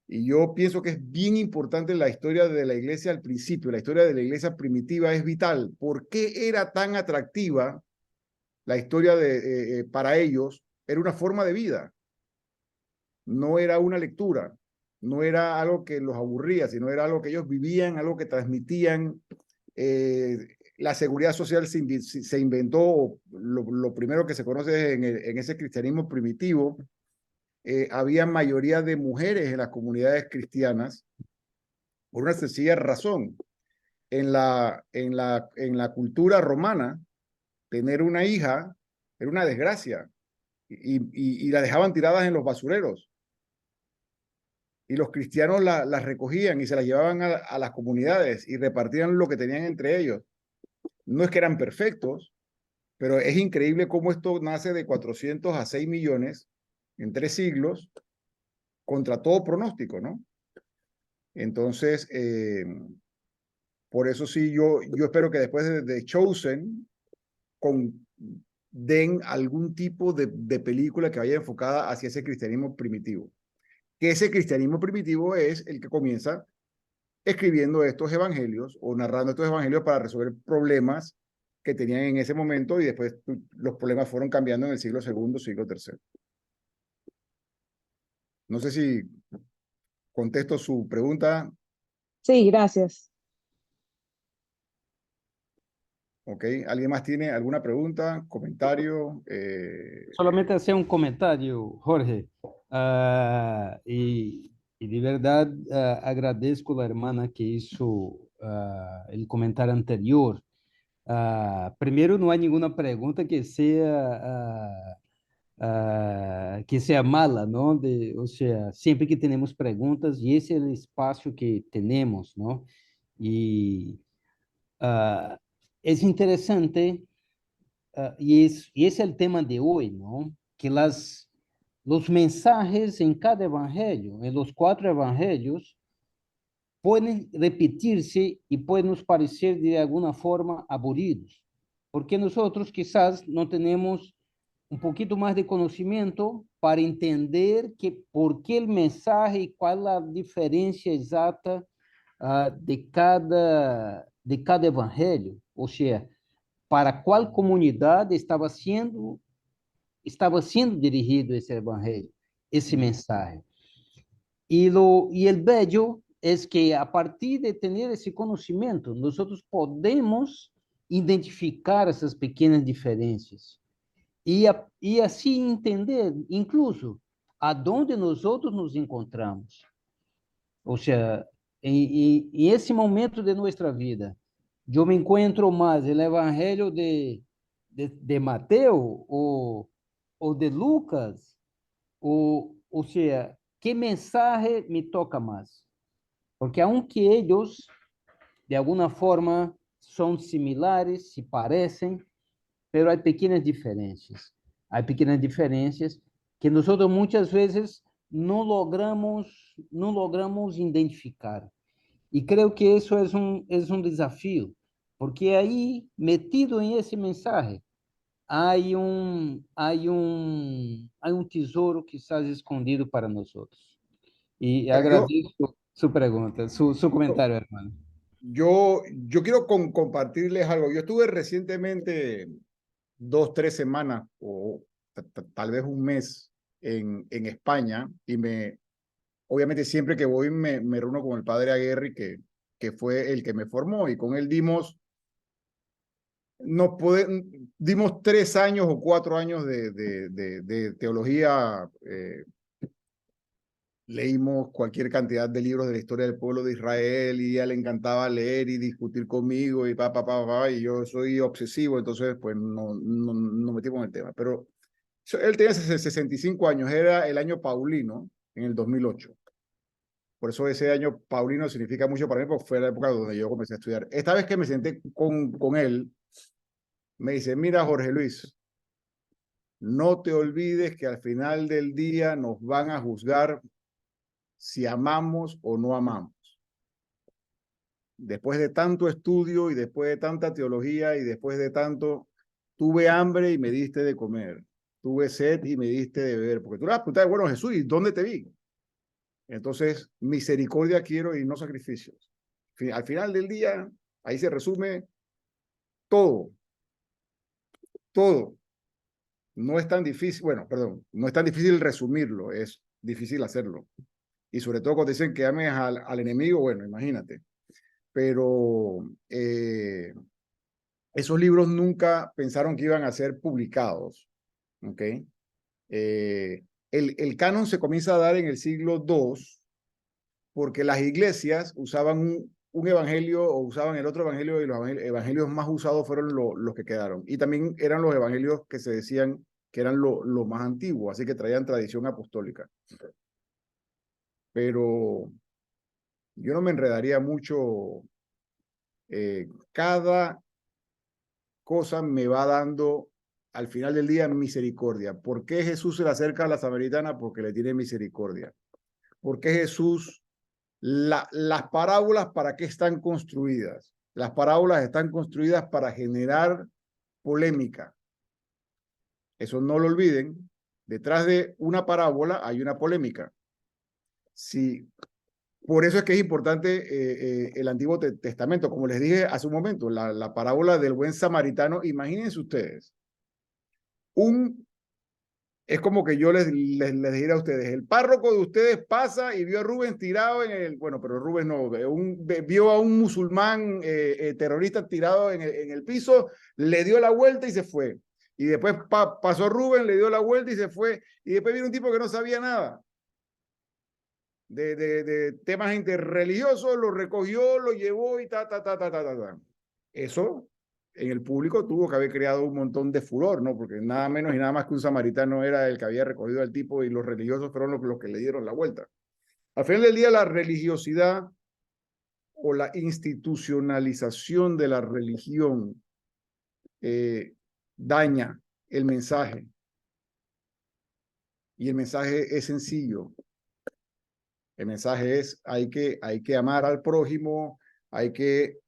Y yo pienso que es bien importante la historia de la iglesia al principio, la historia de la iglesia primitiva es vital. ¿Por qué era tan atractiva la historia para ellos? Era una forma de vida, no era una lectura, no era algo que los aburría, sino era algo que ellos vivían, algo que transmitían. La seguridad social se inventó, lo primero que se conoce en ese cristianismo primitivo. Había mayoría de mujeres en las comunidades cristianas por una sencilla razón. En la cultura romana, tener una hija era una desgracia y la dejaban tiradas en los basureros. Y los cristianos las recogían y se las llevaban a las comunidades y repartían lo que tenían entre ellos. No es que eran perfectos, pero es increíble cómo esto nace de 400 a 6 millones en 3 siglos contra todo pronóstico, ¿no? Entonces, por eso sí, yo espero que después de Chosen den algún tipo de película que vaya enfocada hacia ese cristianismo primitivo. Que ese cristianismo primitivo es el que comienza escribiendo estos evangelios o narrando estos evangelios para resolver problemas que tenían en ese momento y después los problemas fueron cambiando en el siglo II, siglo III. No sé si contesto su pregunta. Sí, gracias. Ok, ¿alguien más tiene alguna pregunta, comentario? Solamente hacer un comentario, Jorge. Y de verdad agradezco a la hermana que hizo el comentario anterior. Primero, no hay ninguna pregunta que sea mala, ¿no? O sea, siempre que tenemos preguntas, y ese es el espacio que tenemos, ¿no? Y es interesante, y ese es el tema de hoy, ¿no? que los mensajes en cada evangelio, en los 4 evangelios, pueden repetirse y pueden nos parecer de alguna forma aburridos, porque nosotros quizás no tenemos un poquito más de conocimiento para entender por qué el mensaje y cuál es la diferencia exacta de cada evangelio, o sea, para cuál comunidad estaba siendo dirigido ese evangelio, ese mensaje. Y el bello es que a partir de tener ese conocimiento, nosotros podemos identificar esas pequeñas diferencias y así entender, incluso, a dónde nosotros nos encontramos. O sea, en ese momento de nuestra vida, yo me encuentro más en el Evangelio de Mateo o de Lucas, o sea, ¿qué mensaje me toca más? Porque aunque ellos, de alguna forma, son similares, se parecen, pero hay pequeñas diferencias. Hay pequeñas diferencias que nosotros muchas veces no logramos identificar. Y creo que eso es un desafío, porque ahí, metido en ese mensaje, hay un tesoro quizás escondido para nosotros. Y Mira, agradezco su pregunta, su comentario, hermano. yo quiero compartirles algo. Yo estuve recientemente 2, 3 semanas o tal vez un mes en España y obviamente siempre que voy me reúno con el padre Aguirre que fue el que me formó y con él dimos 3 años o 4 años de teología. Leímos cualquier cantidad de libros de la historia del pueblo de Israel y a él le encantaba leer y discutir conmigo y y yo soy obsesivo, entonces pues no metimos en el tema. Pero él tenía 65 años, era el año paulino, en el 2008. Por eso ese año paulino significa mucho para mí, porque fue la época donde yo comencé a estudiar. Esta vez que me senté con él, me dice, mira Jorge Luis, no te olvides que al final del día nos van a juzgar si amamos o no amamos. Después de tanto estudio y después de tanta teología y después de tanto, tuve hambre y me diste de comer. Tuve sed y me diste de beber. Porque tú le vas a preguntar, bueno, Jesús, ¿y dónde te vi? Entonces, misericordia quiero y no sacrificios. Al final del día, ahí se resume todo. Todo. No es tan difícil, bueno, perdón, no es tan difícil resumirlo, es difícil hacerlo. Y sobre todo cuando dicen que ames al enemigo, bueno, imagínate. Pero esos libros nunca pensaron que iban a ser publicados. ¿Ok? El canon se comienza a dar en el siglo II porque las iglesias usaban un evangelio o usaban el otro evangelio y los evangelios más usados fueron los que quedaron. Y también eran los evangelios que se decían que eran lo más antiguos, así que traían tradición apostólica. Pero yo no me enredaría mucho. Cada cosa me va dando al final del día misericordia. ¿Por qué Jesús se le acerca a la samaritana? Porque le tiene misericordia. ¿Por qué Jesús, las parábolas, para qué están construidas? Las parábolas están construidas para generar polémica. Eso no lo olviden. Detrás de una parábola hay una polémica. Si Por eso es que es importante el Antiguo Testamento. Como les dije hace un momento, la parábola del buen samaritano, imagínense ustedes. Es como que yo les dijera a ustedes, el párroco de ustedes pasa y vio a Rubén tirado bueno, pero Rubén no, vio a un musulmán terrorista tirado en el piso, le dio la vuelta y se fue. Y después pasó Rubén, le dio la vuelta y se fue. Y después vino un tipo que no sabía nada de temas interreligiosos, lo recogió, lo llevó y ta. Eso en el público tuvo que haber creado un montón de furor, ¿no? Porque nada menos y nada más que un samaritano era el que había recogido al tipo y los religiosos fueron los que le dieron la vuelta. Al final del día, la religiosidad o la institucionalización de la religión daña el mensaje. Y el mensaje es sencillo. El mensaje es, hay que amar al prójimo, hay que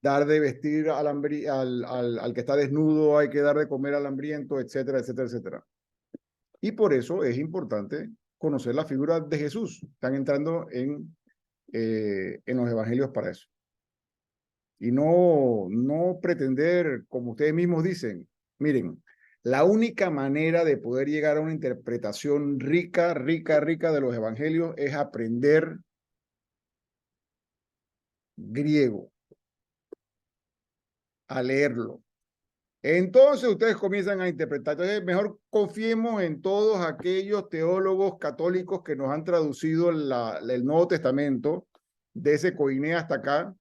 dar de vestir al que está desnudo, hay que dar de comer al hambriento, etcétera, etcétera, etcétera. Y por eso es importante conocer la figura de Jesús. Están entrando en los evangelios para eso. Y no pretender, como ustedes mismos dicen, miren, la única manera de poder llegar a una interpretación rica, rica, rica de los evangelios es aprender griego, a leerlo. Entonces ustedes comienzan a interpretar. Entonces mejor confiemos en todos aquellos teólogos católicos que nos han traducido el Nuevo Testamento, de ese Coiné hasta acá.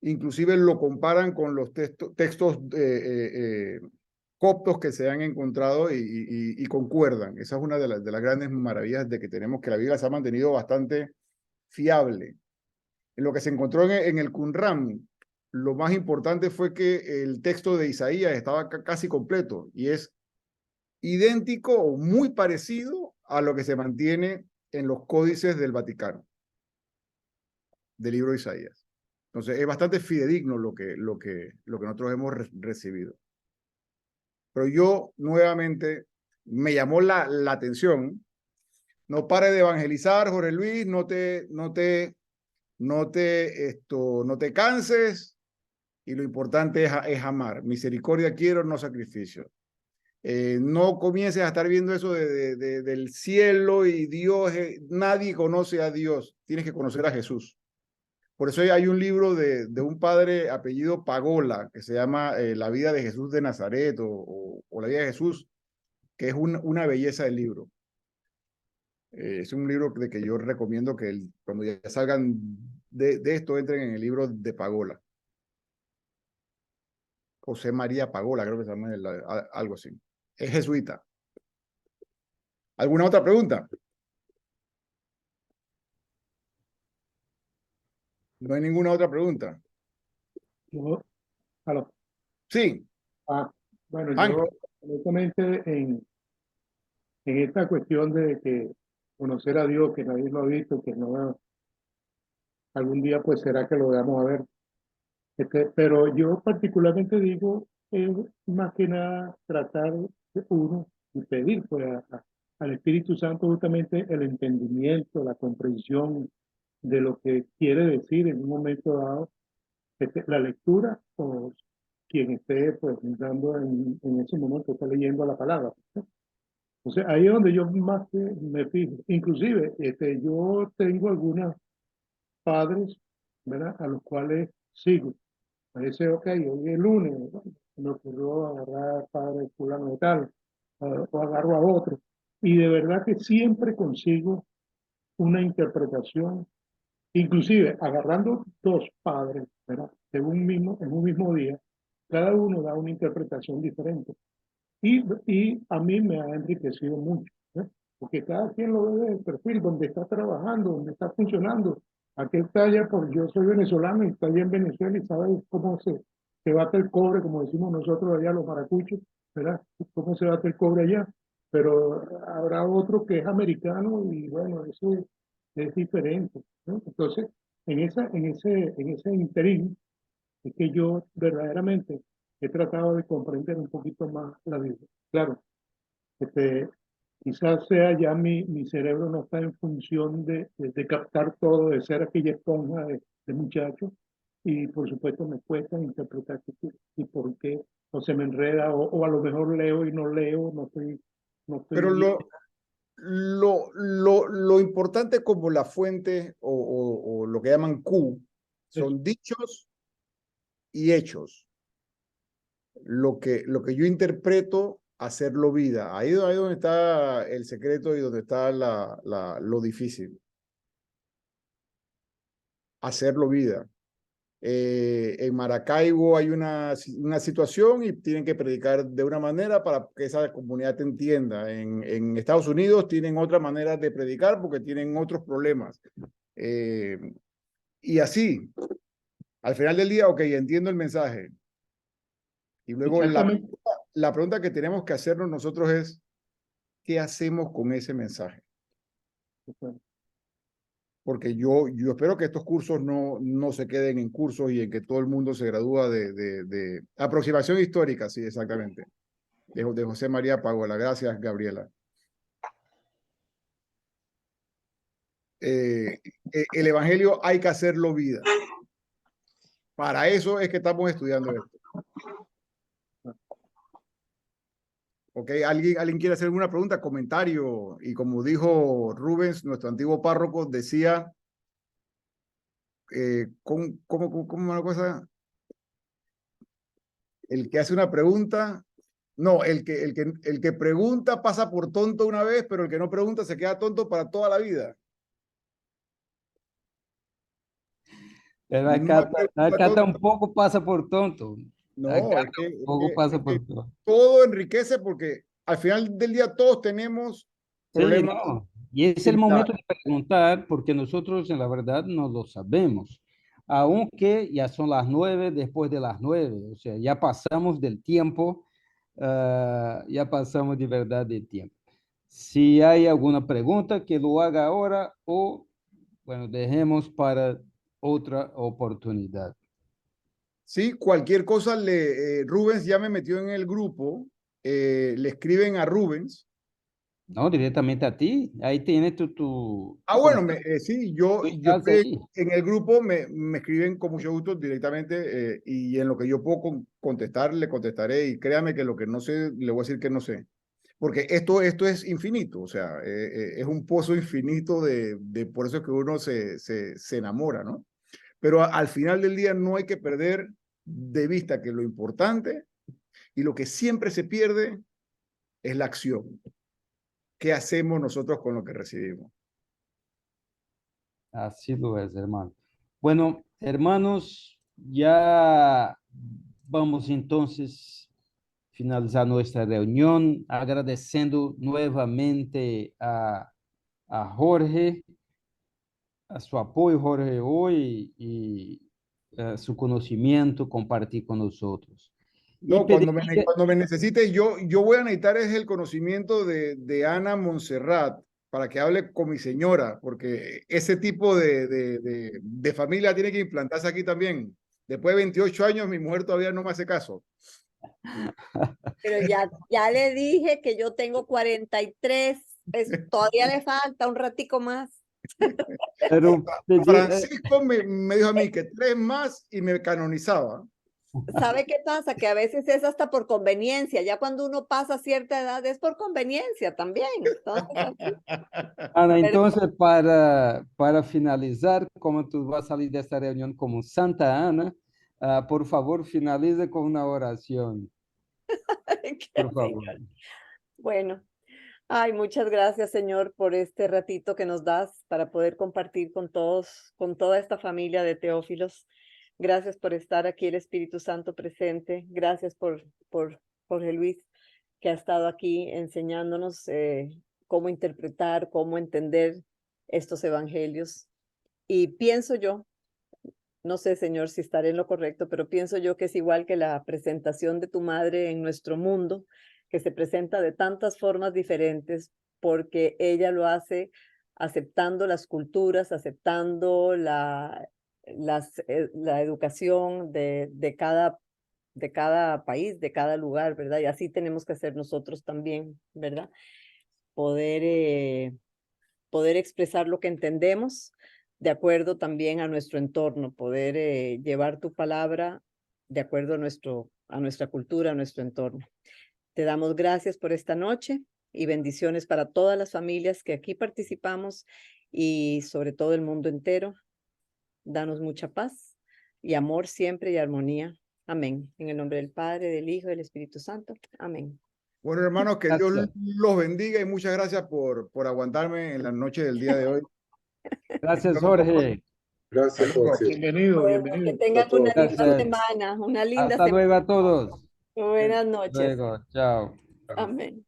Inclusive lo comparan con los textos coptos que se han encontrado y concuerdan. Esa es una de las grandes maravillas de que tenemos, que la Biblia se ha mantenido bastante fiable. En lo que se encontró en el Qumran, lo más importante fue que el texto de Isaías estaba casi completo y es idéntico o muy parecido a lo que se mantiene en los códices del Vaticano, del libro de Isaías. Entonces es bastante fidedigno lo que nosotros hemos recibido. Pero yo nuevamente me llamó la atención. No pare de evangelizar, Jorge Luis, no te canses, y lo importante es amar. Misericordia quiero, no sacrificio. No comiences a estar viendo eso del cielo y Dios. Nadie conoce a Dios. Tienes que conocer a Jesús. Por eso hay un libro de un padre apellido Pagola que se llama La vida de Jesús de Nazaret o La vida de Jesús, que es una belleza del libro. Es un libro de que yo recomiendo que cuando ya salgan de esto entren en el libro de Pagola. José María Pagola, creo que se llama algo así. Es jesuita. ¿Alguna otra pregunta? No hay ninguna otra pregunta. Aló. Sí. Bueno, Ángel. yo honestamente en esta cuestión de que conocer a Dios, que nadie lo ha visto, que no algún día pues será que lo vamos a ver. Pero yo particularmente digo, más que nada tratar de uno y pedir pues al Espíritu Santo justamente el entendimiento, la comprensión de lo que quiere decir en un momento dado la lectura o quien esté pues dando en ese momento, está leyendo la palabra. Entonces ahí es donde yo más me fijo. Inclusive yo tengo algunos padres, ¿verdad?, a los cuales sigo. A veces, ok, hoy es lunes, ¿no?, me ocurrió agarrar al padre fulano de tal, o agarro a otro. Y de verdad que siempre consigo una interpretación, inclusive agarrando dos padres, ¿verdad?, en un mismo día, cada uno da una interpretación diferente. Y a mí me ha enriquecido mucho, ¿eh? Porque cada quien lo ve del perfil, donde está trabajando, donde está funcionando. Aquel está allá, porque yo soy venezolano y está allá en Venezuela y sabe cómo se bate el cobre, como decimos nosotros allá los maracuchos, ¿verdad? Cómo se bate el cobre allá. Pero habrá otro que es americano y bueno, eso es diferente, ¿no? Entonces, en ese interín es que yo verdaderamente he tratado de comprender un poquito más la vida. Claro, quizás sea ya mi cerebro no está en función de captar todo, de ser aquella esponja de muchacho, y por supuesto me cuesta interpretar y por qué, o se me enreda, o a lo mejor leo y no leo, no estoy Pero lo importante como la fuente o lo que llaman Q son dichos y hechos. Lo que yo interpreto, hacerlo vida. Ahí donde está el secreto y donde está lo difícil. Hacerlo vida. En Maracaibo hay una situación y tienen que predicar de una manera para que esa comunidad te entienda. En Estados Unidos tienen otra manera de predicar porque tienen otros problemas. Y así, al final del día, ok, entiendo el mensaje. Y luego la pregunta que tenemos que hacernos nosotros es, qué hacemos con ese mensaje. Porque yo espero que estos cursos no se queden en cursos y en que todo el mundo se gradúa de aproximación histórica, sí, exactamente. De José María Pagola. Gracias, Gabriela. El Evangelio hay que hacerlo vida. Para eso es que estamos estudiando esto. ¿Ok? ¿Alguien quiere hacer alguna pregunta, comentario? Y como dijo Rubens, nuestro antiguo párroco, decía, ¿cómo una cosa? El que hace una pregunta, no, el que pregunta pasa por tonto una vez, pero el que no pregunta se queda tonto para toda la vida. Pero Una acá pregunta tonta. tampoco pasa por tonto. No, Acá es que, tampoco pasa por tonto. todo enriquece porque al final del día todos tenemos Sí, problemas no. Y es el similares. momento de preguntar, porque nosotros en la verdad no lo sabemos. Aunque ya son las 9 después de las 9, o sea, ya pasamos del tiempo, ya pasamos de verdad del tiempo. Si hay alguna pregunta, que lo haga ahora o, bueno, dejemos para otra oportunidad. Sí, cualquier cosa, Rubens ya me metió en el grupo, le escriben a Rubens. No, directamente a ti. Ahí tienes tu Bueno, contacto. sí, Tú yo estás estoy ahí. en el grupo, me escriben con mucho gusto directamente y en lo que yo puedo contestar, le contestaré y créame que lo que no sé, le voy a decir que no sé. Porque esto es infinito, o sea, es un pozo infinito por eso es que uno se enamora, ¿no? Pero al final del día no hay que perder de vista que lo importante y lo que siempre se pierde es la acción. ¿Qué hacemos nosotros con lo que recibimos? Así lo es, hermano. Bueno, hermanos, ya vamos entonces finalizar nuestra reunión, agradeciendo nuevamente a Jorge, a su apoyo, Jorge, hoy y su conocimiento, compartir con nosotros. Y No, pedir, cuando me necesite, yo voy a necesitar es el conocimiento de Ana Montserrat para que hable con mi señora, porque ese tipo de familia tiene que implantarse aquí también. Después de 28 años, mi mujer todavía no me hace caso. Pero ya le dije que yo tengo 43, todavía le falta un ratico más. pero pedir, Francisco me dijo a mí que 3 más y me canonizaba. ¿Sabe qué pasa? Que a veces es hasta por conveniencia. Ya cuando uno pasa cierta edad es por conveniencia también. Entonces, Ana, pero entonces, para finalizar, como tú vas a salir de esta reunión como Santa Ana, por favor, finalice con una oración, qué por favor. señor. Bueno, ay, muchas gracias, Señor, por este ratito que nos das para poder compartir con todos, con toda esta familia de Teófilos. Gracias por estar aquí, el Espíritu Santo presente. Gracias por Jorge Luis, que ha estado aquí enseñándonos cómo interpretar, cómo entender estos evangelios. Y pienso yo, no sé, Señor, si estaré en lo correcto, pero pienso yo que es igual que la presentación de tu madre en nuestro mundo, que se presenta de tantas formas diferentes, porque ella lo hace aceptando las culturas, aceptando la educación de cada país, de cada lugar, ¿verdad? Y así tenemos que hacer nosotros también, ¿verdad? Poder expresar lo que entendemos de acuerdo también a nuestro entorno, poder llevar tu palabra de acuerdo a nuestra cultura, a nuestro entorno. Te damos gracias por esta noche y bendiciones para todas las familias que aquí participamos y sobre todo el mundo entero. Danos mucha paz y amor siempre y armonía. Amén. En el nombre del Padre, del Hijo y del Espíritu Santo. Amén. Bueno, hermanos, que Dios Gracias. los bendiga y muchas gracias por aguantarme en la noche del día de hoy. Gracias, Jorge. Gracias, Hasta luego. Jorge. Bienvenido, Bueno, que bienvenido. tengan una linda Gracias. semana, una linda Hasta semana. luego a todos. Buenas Hasta noches. luego. Chao. Amén.